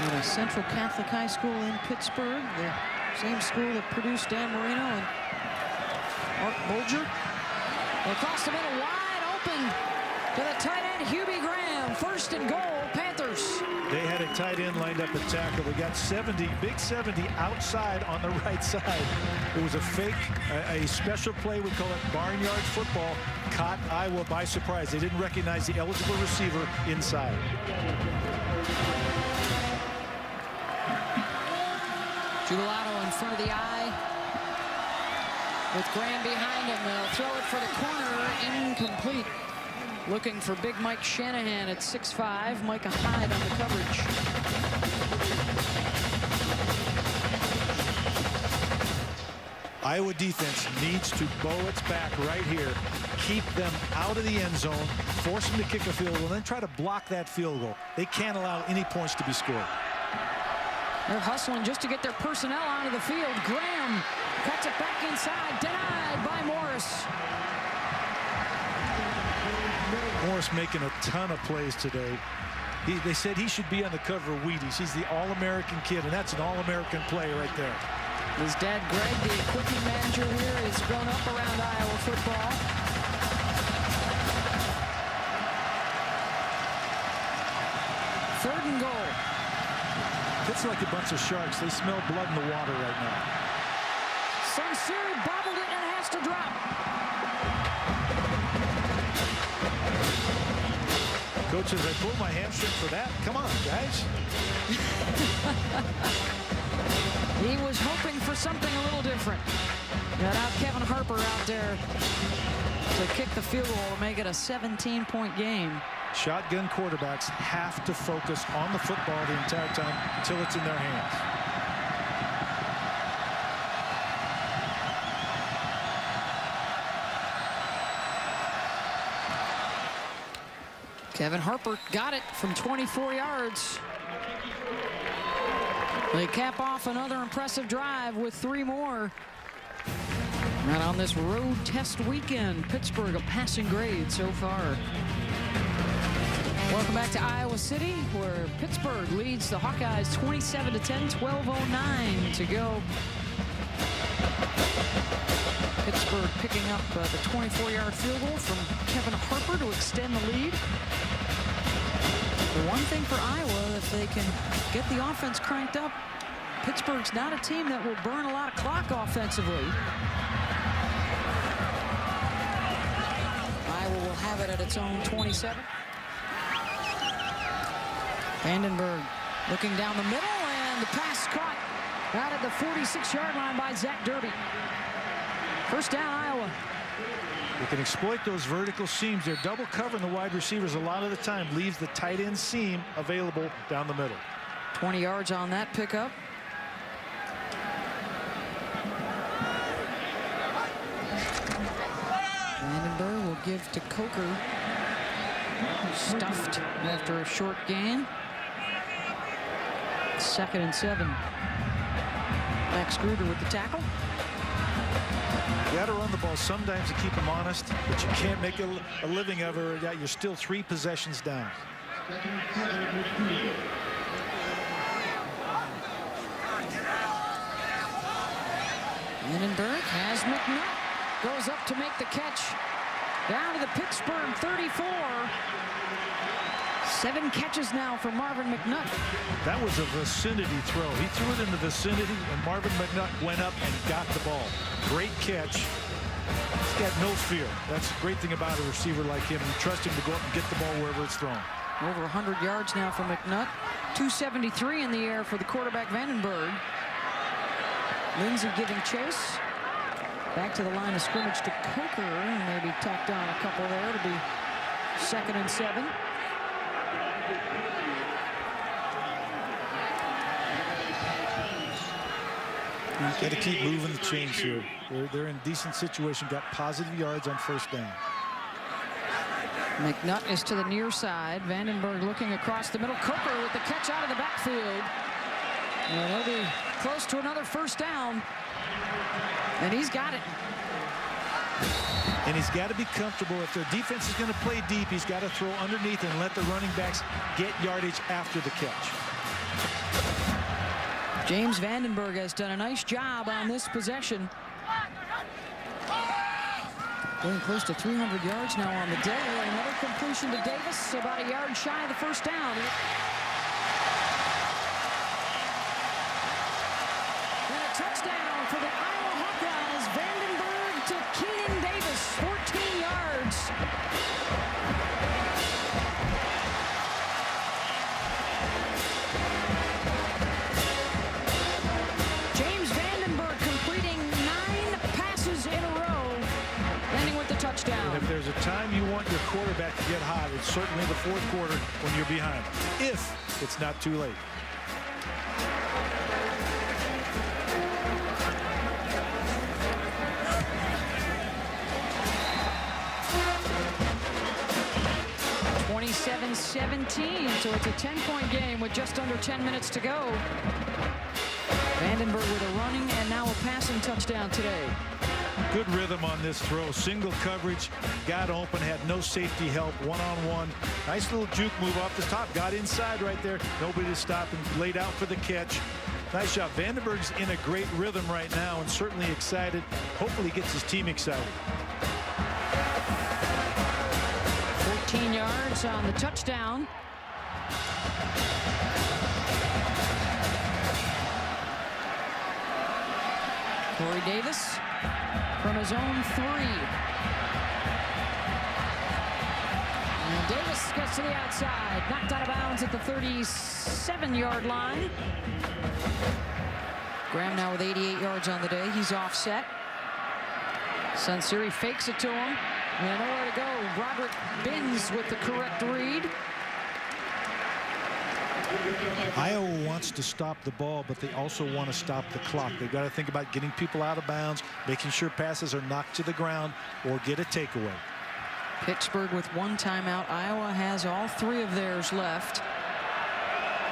In a Central Catholic High School in Pittsburgh, the same school that produced Dan Marino and Mark Bolger. Across the middle, wide open to the tight end, Hubie Graham. 1st and goal, Panthers. They had a tight end lined up at tackle. They got 70, big 70 outside on the right side. It was a fake, a special play. We call it barnyard football. Caught Iowa by surprise. They didn't recognize the eligible receiver inside. Giuliano in front of the eye. With Graham behind him, they'll throw it for the corner. Incomplete. Looking for big Mike Shanahan at 6'5". Micah Hyde on the coverage. Iowa defense needs to bow its back right here. Keep them out of the end zone. Force them to kick a field goal, and then try to block that field goal. They can't allow any points to be scored. They're hustling just to get their personnel onto the field. Graham cuts it back inside. Denied Morris. Morris making a ton of plays today. They said he should be on the cover of Wheaties. He's the All-American kid, and that's an All-American play right there. His dad, Greg, the equipment manager here, has grown up around Iowa football. Third and goal. It's like a bunch of sharks. They smell blood in the water right now. Sunseri bobbled it and has to drop. Coach says, I pulled my hamstring for that. Come on, guys. He was hoping for something a little different. Got out Kevin Harper out there to kick the field goal to make it a 17-point game. Shotgun quarterbacks have to focus on the football the entire time until it's in their hands. Kevin Harper got it from 24 yards. They cap off another impressive drive with 3 more. Right on this road test weekend, Pittsburgh a passing grade so far. Welcome back to Iowa City, where Pittsburgh leads the Hawkeyes 27-10, 12:09 to go. Pittsburgh picking up the 24-yard field goal from Kevin Harper to extend the lead. The one thing for Iowa, if they can get the offense cranked up, Pittsburgh's not a team that will burn a lot of clock offensively. Iowa will have it at its own 27. Vandenberg looking down the middle, and the pass caught out at the 46-yard line by Zach Derby. First down, Iowa. They can exploit those vertical seams. They're double covering the wide receivers a lot of the time. Leaves the tight end seam available down the middle. 20 yards on that pickup. Vandenberg will give to Coker. Stuffed after a short gain. 2nd and 7. Max Gruder with the tackle. You got to run the ball sometimes to keep them honest, but you can't make a living of it. You're still 3 possessions down. Vandenberg has McNutt. Goes up to make the catch. Down to the Pittsburgh 34. 7 catches now for Marvin McNutt. That was a vicinity throw. He threw it in the vicinity, and Marvin McNutt went up and got the ball. Great catch. He's got no fear. That's the great thing about a receiver like him. You trust him to go up and get the ball wherever it's thrown. Over 100 yards now for McNutt. 273 in the air for the quarterback Vandenberg. Lindsey giving chase. Back to the line of scrimmage to Coker. Maybe tacked on a couple there to be 2nd and 7. Got to keep moving the chains here. They're in decent situation. Got positive yards on first down. McNutt is to the near side. Vandenberg looking across the middle. Coker with the catch out of the backfield. And they'll be close to another first down. And he's got it. And he's got to be comfortable. If their defense is going to play deep, he's got to throw underneath and let the running backs get yardage after the catch. James Vandenberg has done a nice job on this possession. Going close to 300 yards now on the day. Another completion to Davis, about a yard shy of the first down. And a touchdown for the Iowa Hawkeyes. Vandenberg to Keenan Davis, 14 yards. James Vandenberg completing 9 passes in a row, ending with the touchdown. And if there's a time you want your quarterback to get hot, it's certainly the 4th quarter when you're behind, if it's not too late. (27-17), so it's a 10-point game with just under 10 minutes to go. Vandenberg with a running and now a passing touchdown today. Good rhythm on this throw. Single coverage, got open, had no safety help, one-on-one. Nice little juke move off the top, got inside right there. Nobody to stop and laid out for the catch. Nice shot. Vandenberg's in a great rhythm right now and certainly excited. Hopefully gets his team excited. 14 yards on the touchdown. Corey Davis from his own 3. And Davis gets to the outside, knocked out of bounds at the 37-yard line. Graham now with 88 yards on the day. He's offset. Sunseri fakes it to him. And nowhere to go. Roderick Binns with the correct read. Iowa wants to stop the ball, but they also want to stop the clock. They've got to think about getting people out of bounds, making sure passes are knocked to the ground, or get a takeaway. Pittsburgh with 1 timeout. Iowa has all 3 of theirs left.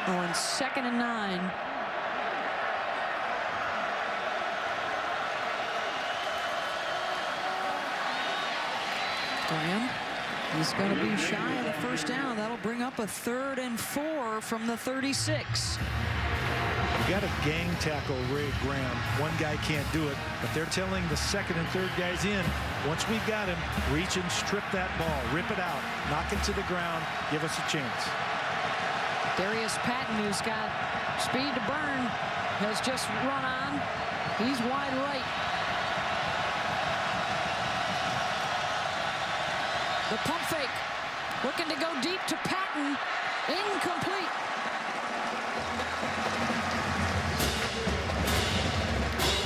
On 2nd and 9. Graham, he's going to be shy of the first down. That'll bring up a 3rd and 4 from the 36. You got to gang tackle Ray Graham. One guy can't do it, but they're telling the 2nd and 3rd guys in, once we got him, reach and strip that ball, rip it out, knock it to the ground, give us a chance. Darius Patton, who's got speed to burn, has just run on. He's wide right. The pump fake, looking to go deep to Patton, incomplete.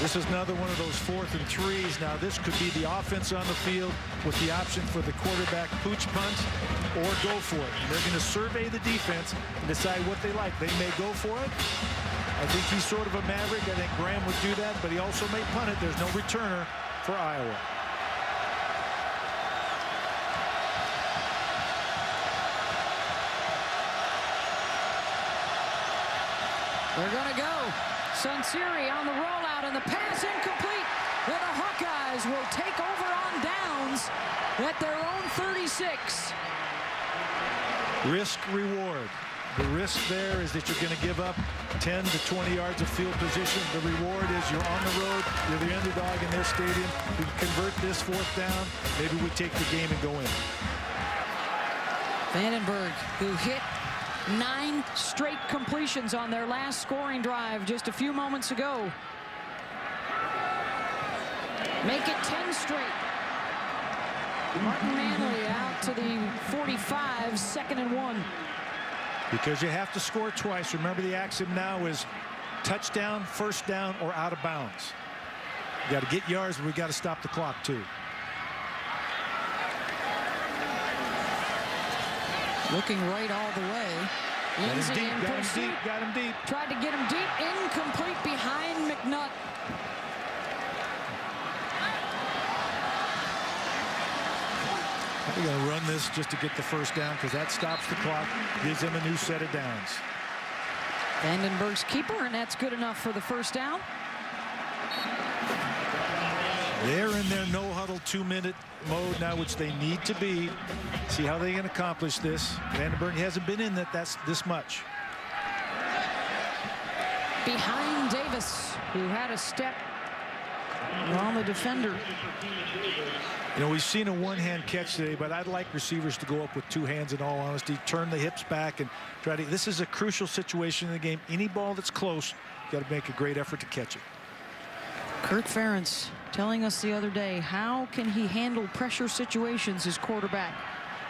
This is another one of those 4th and 3s. Now this could be the offense on the field with the option for the quarterback pooch punt or go for it. And they're going to survey the defense and decide what they like. They may go for it. I think he's sort of a maverick. I think Graham would do that, but he also may punt it. There's no returner for Iowa. They're going to go. Sunseri on the rollout, and the pass incomplete. And the Hawkeyes will take over on downs at their own 36. Risk reward. The risk there is that you're going to give up 10 to 20 yards of field position. The reward is you're on the road. You're the underdog in their stadium. We convert this 4th down. Maybe we take the game and go in. Vandenberg, who hit 9 straight completions on their last scoring drive just a few moments ago. Make it 10 straight. Martin Manley out to the 45, 2nd and 1. Because you have to score twice. Remember, the axiom now is touchdown, 1st down, or out of bounds. You got to get yards, but we got to stop the clock too. Looking right all the way. Lindsay in pursuit. Got him deep. Tried to get him deep. Incomplete behind McNutt. They're going to run this just to get the 1st down because that stops the clock, gives them a new set of downs. Vandenberg's keeper, and that's good enough for the 1st down. They're in their no-huddle 2-minute mode now, which they need to be. See how they can accomplish this. Vandenberg hasn't been in that's this much. Behind Davis, who had a step on the defender. You know, we've seen a one-hand catch today, but I'd like receivers to go up with 2 hands in all honesty, turn the hips back and try to. This is a crucial situation in the game. Any ball that's close, you got to make a great effort to catch it. Kirk Ferentz telling us the other day, how can he handle pressure situations as quarterback?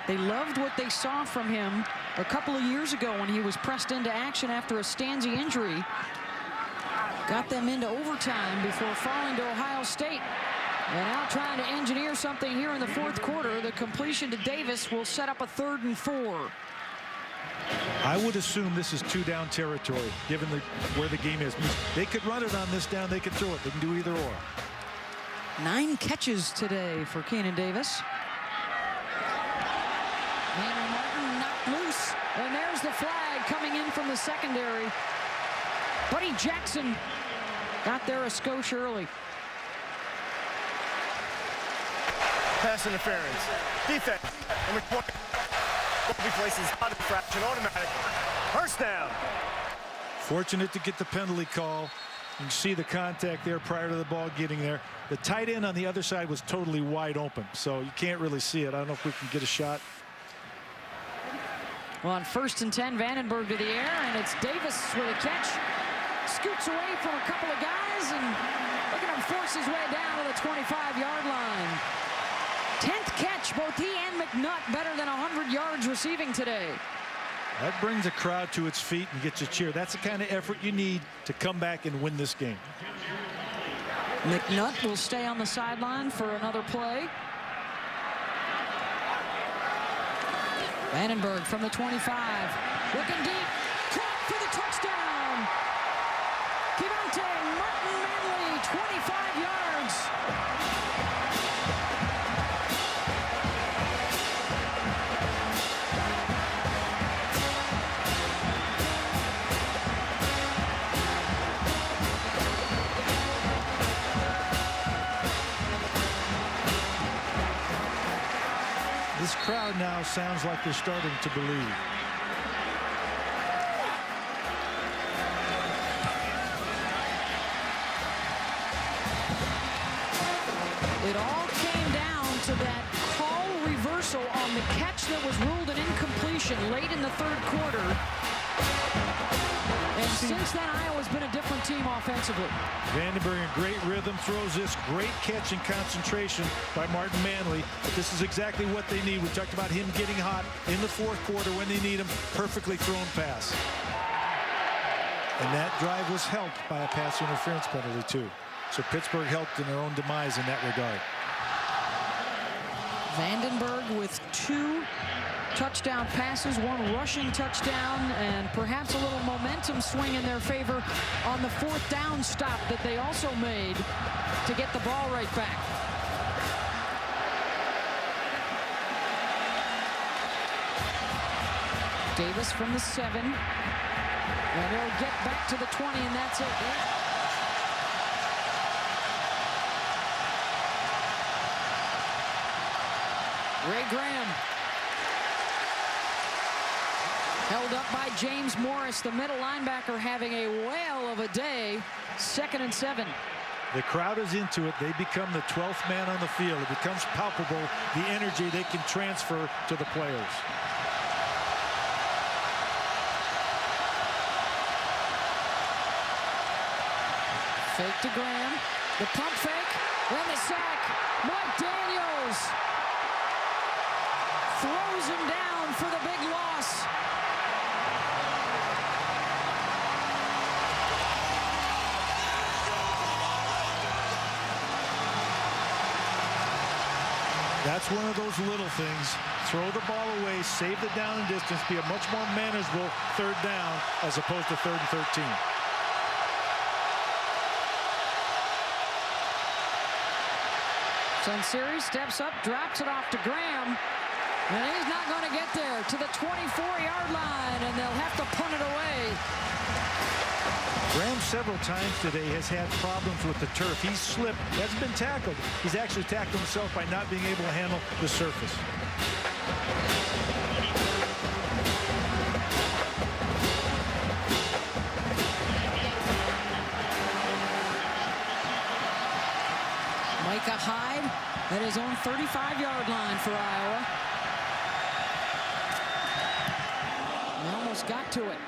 They loved what they saw from him a couple of years ago when he was pressed into action after a Stanzi injury. Got them into overtime before falling to Ohio State. And now trying to engineer something here in the 4th quarter. The completion to Davis will set up a 3rd and 4. I would assume this is 2-down territory, given where the game is. They could run it on this down. They could throw it. They can do either or. 9 catches today for Keenan Davis. Manuel Martin knocked loose. And there's the flag coming in from the secondary. Buddy Jackson got there a skosh early. Pass interference. Defense. Number 20. Bobby places on infraction. Automatic. First down. Fortunate to get the penalty call. You can see the contact there prior to the ball getting there. The tight end on the other side was totally wide open, so you can't really see it. I don't know if we can get a shot. Well, on 1st and 10, Vandenberg to the air, and it's Davis with a catch. Scoots away from a couple of guys, and look at him force his way down to the 25-yard line. 10th catch, both he and McNutt better than 100 yards receiving today. That brings a crowd to its feet and gets a cheer. That's the kind of effort you need to come back and win this game. McNutt will stay on the sideline for another play. Vandenberg from the 25. Looking deep. Caught for the touchdown. Kevonte Martin-Manley, 25 yards. This crowd now sounds like they're starting to believe. It all came down to that call reversal on the catch that was ruled an incompletion late in the 3rd quarter. And since then, Iowa's been a different team offensively. Vandenberg in great rhythm, throws this great catch and concentration by Martin Manley. But this is exactly what they need. We talked about him getting hot in the 4th quarter when they need him. Perfectly thrown pass. And that drive was helped by a pass interference penalty, too. So Pittsburgh helped in their own demise in that regard. Vandenberg with 2 touchdown passes, 1 rushing touchdown, and perhaps a little momentum swing in their favor on the 4th down stop that they also made to get the ball right back. Davis from the 7. And they'll get back to the 20, and that's it. Ray Graham. Held up by James Morris, the middle linebacker, having a whale of a day. 2nd and 7. The crowd is into it. They become the 12th man on the field. It becomes palpable, the energy they can transfer to the players. Fake to Graham. The pump fake. Then the sack. Mike Daniels throws him down for the big loss. That's one of those little things. Throw the ball away, save the down and distance, be a much more manageable 3rd down as opposed to 3rd and 13. Sunseri steps up, drops it off to Graham, and he's not going to get there to the 24-yard line, and they'll have to punt it away. Graham several times today has had problems with the turf. He's slipped, hasn't been tackled. He's actually tackled himself by not being able to handle the surface. Micah Hyde at his own 35-yard line for Iowa. He almost got to it.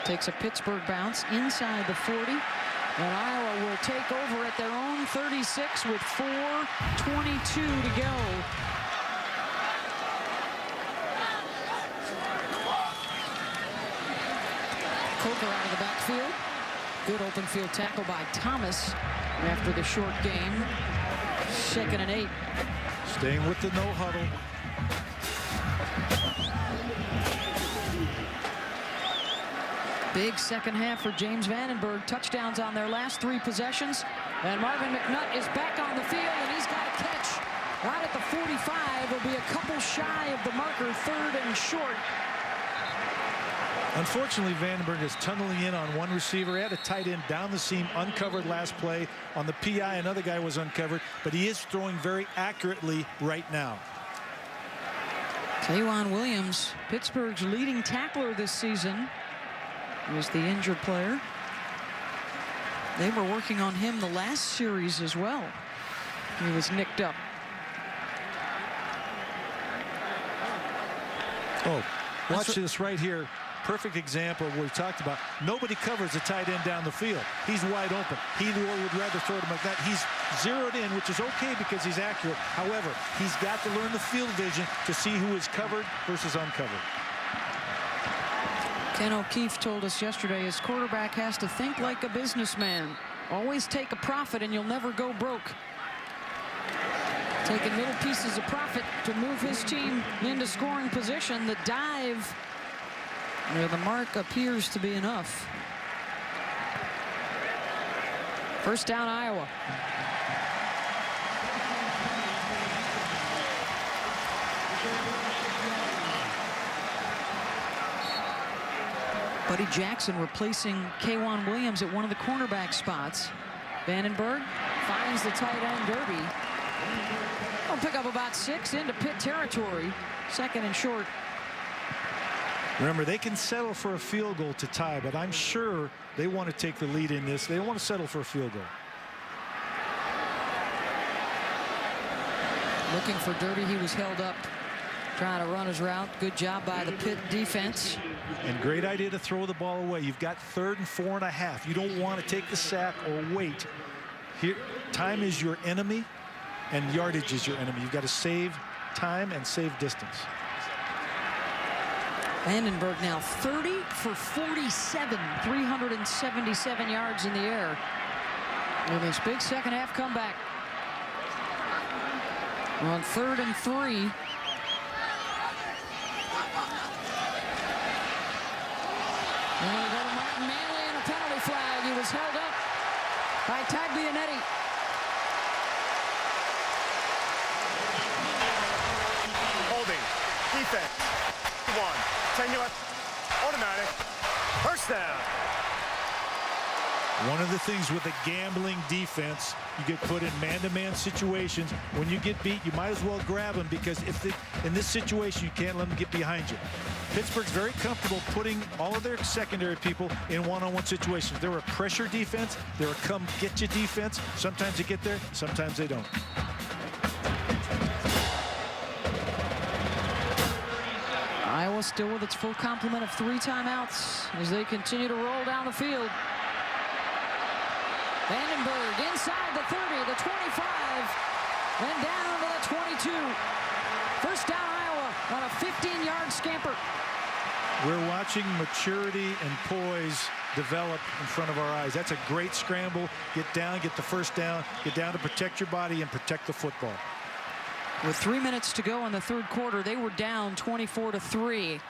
Takes a Pittsburgh bounce inside the 40. And Iowa will take over at their own 36 with 4:22 to go. Coker out of the backfield. Good open field tackle by Thomas after the short game. 2nd and 8. Staying with the no huddle. Big second half for James Vandenberg. Touchdowns on their last 3 possessions. And Marvin McNutt is back on the field, and he's got a catch right at the 45. Will be a couple shy of the marker, 3rd and short. Unfortunately, Vandenberg is tunneling in on one receiver. He had a tight end down the seam, uncovered last play. On the PI, another guy was uncovered, but he is throwing very accurately right now. K'Waun Williams, Pittsburgh's leading tackler this season, was the injured player. They were working on him the last series as well. He was nicked up. Oh, watch this right here. Perfect example of what we talked about. Nobody covers a tight end down the field. He's wide open. He would rather throw to McNutt. He's zeroed in, which is okay because he's accurate. However, he's got to learn the field vision to see who is covered versus uncovered. Ken O'Keefe told us yesterday his quarterback has to think like a businessman. Always take a profit and you'll never go broke. Taking little pieces of profit to move his team into scoring position. The dive, where the mark appears to be enough. First down, Iowa. Buddy Jackson replacing K'Waun Williams at one of the cornerback spots. Vandenberg finds the tight end Derby. Will pick up about 6 into Pitt territory. Second and short. Remember, they can settle for a field goal to tie, but I'm sure they want to take the lead in this. They don't want to settle for a field goal. Looking for Derby. He was held up trying to run his route. Good job by the Pitt defense. And great idea to throw the ball away. You've got 3rd and 4.5. You don't want to take the sack or wait. Here, time is your enemy, and yardage is your enemy. You've got to save time and save distance. Vandenberg now 30 for 47, 377 yards in the air. With this big second half comeback. On 3rd and 3. And we go to Martin Manley and a penalty flag. He was held up by Taglianetti. Holding. Defense. 1. 10-yard. Automatic. First down. One of the things with a gambling defense, you get put in man-to-man situations. When you get beat, you might as well grab them, because in this situation, you can't let them get behind you. Pittsburgh's very comfortable putting all of their secondary people in one-on-one situations. They're a pressure defense. They're a come-get-you defense. Sometimes they get there, sometimes they don't. Iowa still with its full complement of 3 timeouts as they continue to roll down the field. Vandenberg inside the 30, the 25, and down to the 22. First down, Iowa on a 15-yard scamper. We're watching maturity and poise develop in front of our eyes. That's a great scramble. Get down, get the first down, get down to protect your body and protect the football. With 3 minutes to go in the third quarter, they were down 24-3.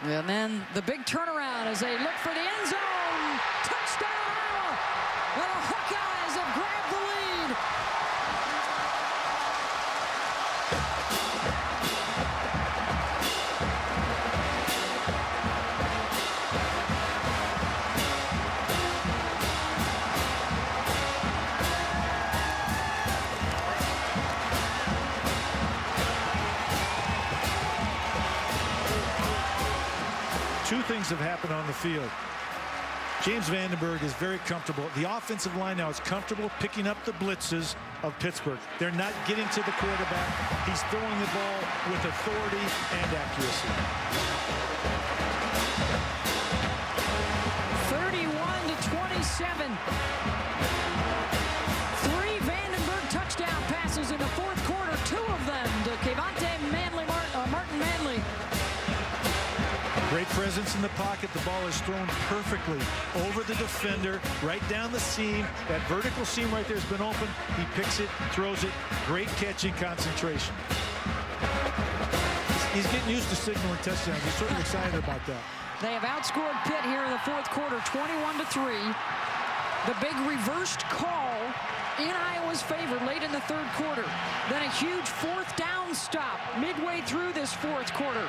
And then the big turnaround as they look for the end zone. Touchdown, Iowa! And the Hawkeyes have grabbed the lead. Two things have happened on the field. James Vandenberg is very comfortable. The offensive line now is comfortable picking up the blitzes of Pittsburgh. They're not getting to the quarterback. He's throwing the ball with authority and accuracy. 31-27. 3 Vandenberg touchdown passes in the fourth quarter. 2 of them to Martin Manley. Great presence in the pocket. The ball is thrown perfectly over the defender, right down the seam. That vertical seam right there has been open. He picks it, throws it. Great catching concentration. He's getting used to signaling touchdowns. He's sort of excited about that. They have outscored Pitt here in the fourth quarter, 21-3. The big reversed call in Iowa's favor late in the third quarter. Then a huge fourth down stop midway through this fourth quarter.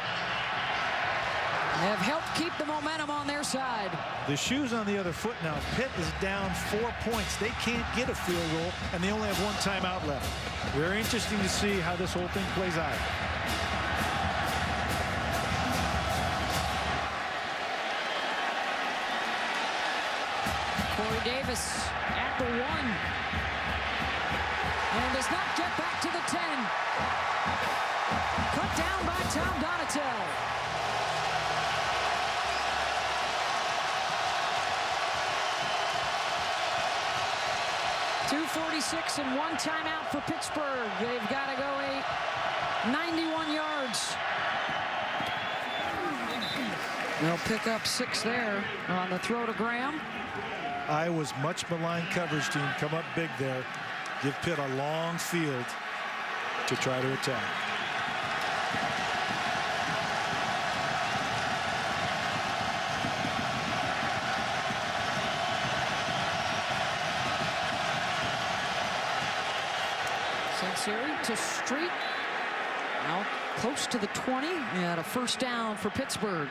have helped keep the momentum on their side. The shoe's on the other foot now. Pitt is down 4 points. They can't get a field goal, and they only have one timeout left. Very interesting to see how this whole thing plays out. Corey Davis at the 1. And does not get back to the 10. Cut down by Tom Donatel. .246 and one timeout for Pittsburgh. They've got to go 91 yards. They'll pick up 6 there on the throw to Graham. Iowa's much maligned coverage team come up big there. Give Pitt a long field to try to attack. Senseri to Street. Now close to the 20 and a first down for Pittsburgh.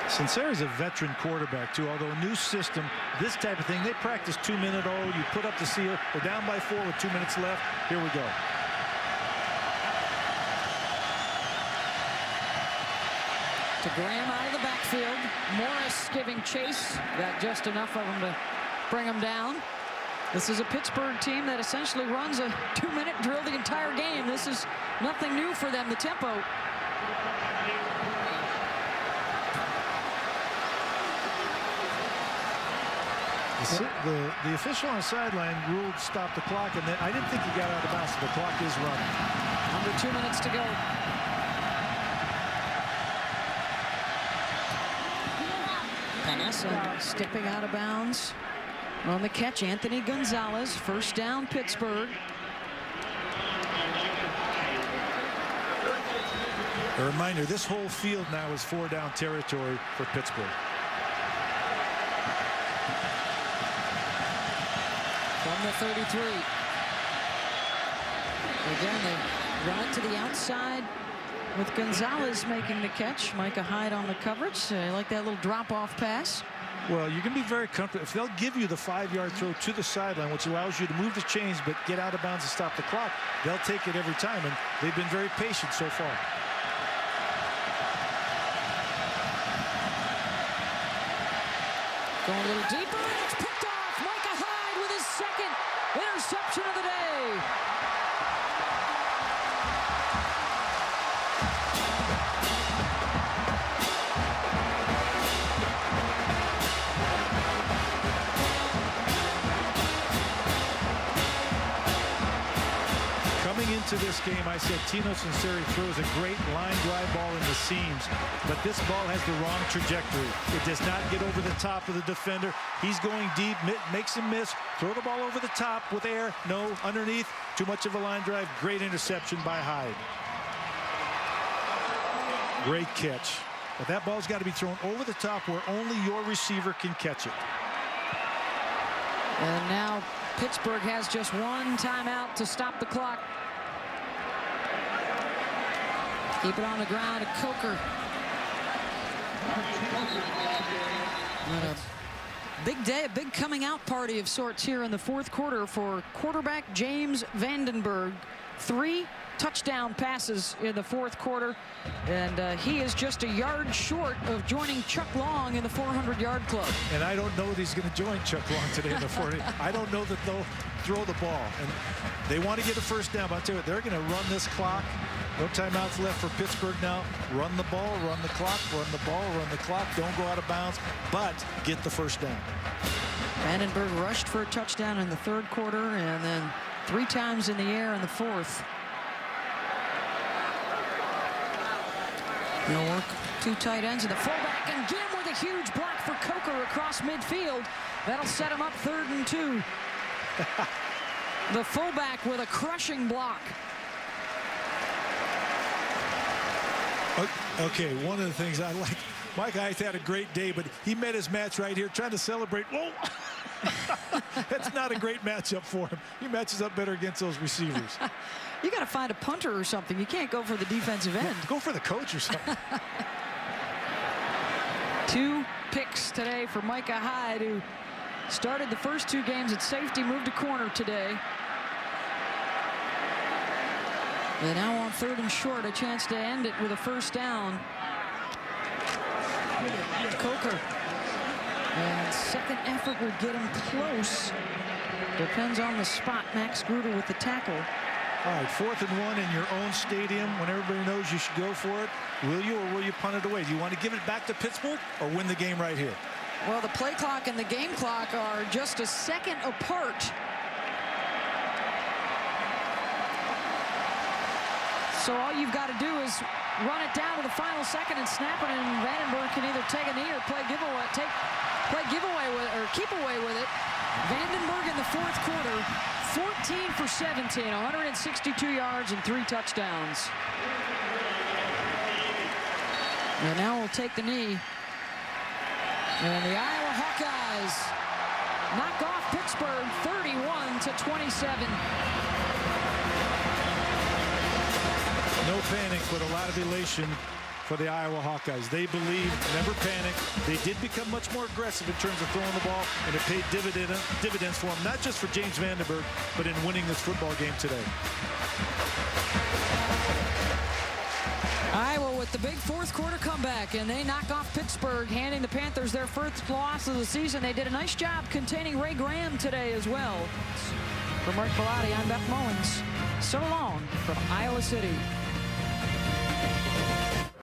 Senseri's a veteran quarterback too, although a new system, this type of thing, they practice 2-minute old. You put up the seal. We're down by 4 with 2 minutes left. Here we go. To Graham out of the backfield. Morris giving chase. Got just enough of him to bring him down. This is a Pittsburgh team that essentially runs a 2-minute drill the entire game. This is nothing new for them, the tempo. The official on the sideline ruled stop the clock, and then I didn't think he got out of bounds, so the clock is running. Under 2 minutes to go. Pass and stepping out of bounds. On the catch, Anthony Gonzalez. First down, Pittsburgh. A reminder, this whole field now is 4-down territory for Pittsburgh. From the 33. Again, they run it to the outside with Gonzalez making the catch. Micah Hyde on the coverage. I like that little drop-off pass. Well, you can be very comfortable. If they'll give you the 5-yard throw to the sideline, which allows you to move the chains but get out of bounds and stop the clock, they'll take it every time, and they've been very patient so far. Going a little deeper, and it's picked off. Micah Hyde with his second interception of the day. Coming into this game, I said Tino Senseri throws a great line drive ball in the seams, but this ball has the wrong trajectory. It does not get over the top of the defender. He's going deep, makes him miss. Throw the ball over the top with air. No, underneath. Too much of a line drive. Great interception by Hyde. Great catch. But that ball's got to be thrown over the top where only your receiver can catch it. And now Pittsburgh has just one timeout to stop the clock. Keep it on the ground to Coker. Big day, a big coming out party of sorts here in the fourth quarter for quarterback James Vandenberg. 3 touchdown passes in the fourth quarter, and he is just a yard short of joining Chuck Long in the 400-yard club. And I don't know that he's going to join Chuck Long today in the 40. I don't know that they'll throw the ball, and they want to get a first down, but I'll tell you what, they're going to run this clock. No timeouts left for Pittsburgh now. Run the ball, run the clock, run the ball, run the clock. Don't go out of bounds, but get the first down. Vandenberg rushed for a touchdown in the third quarter, and then 3 times in the air in the fourth. They'll work 2 tight ends and the fullback, and Gim with a huge block for Coker across midfield. That'll set him up 3rd and 2. The fullback with a crushing block. Okay, one of the things I like, Mike Hyde had a great day, but he met his match right here, trying to celebrate. Whoa! That's not a great matchup for him. He matches up better against those receivers. You got to find a punter or something. You can't go for the defensive end. Go for the coach or something. 2 picks today for Micah Hyde, who started the first 2 games at safety, moved to corner today. And now on 3rd and short, a chance to end it with a first down. Coker. And second effort will get him close. Depends on the spot. Max Gruder with the tackle. All right, 4th and 1 in your own stadium when everybody knows you should go for it. Will you, or will you punt it away? Do you want to give it back to Pittsburgh or win the game right here? Well, the play clock and the game clock are just a second apart. So all you've got to do is run it down to the final second and snap it, and Vandenberg can either take a knee or play giveaway with, or keep away with it. Vandenberg in the 4th quarter, 14 for 17, 162 yards and 3 touchdowns. And now we'll take the knee. And the Iowa Hawkeyes knock off Pittsburgh 31-27. No panic, but a lot of elation for the Iowa Hawkeyes. They believe, never panic. They did become much more aggressive in terms of throwing the ball, and it paid dividends for them, not just for James Vandenberg, but in winning this football game today. Iowa with the big 4th quarter comeback, and they knock off Pittsburgh, handing the Panthers their first loss of the season. They did a nice job containing Ray Graham today as well. For Mark Bellotti, I'm Beth Mullins. So long from Iowa City.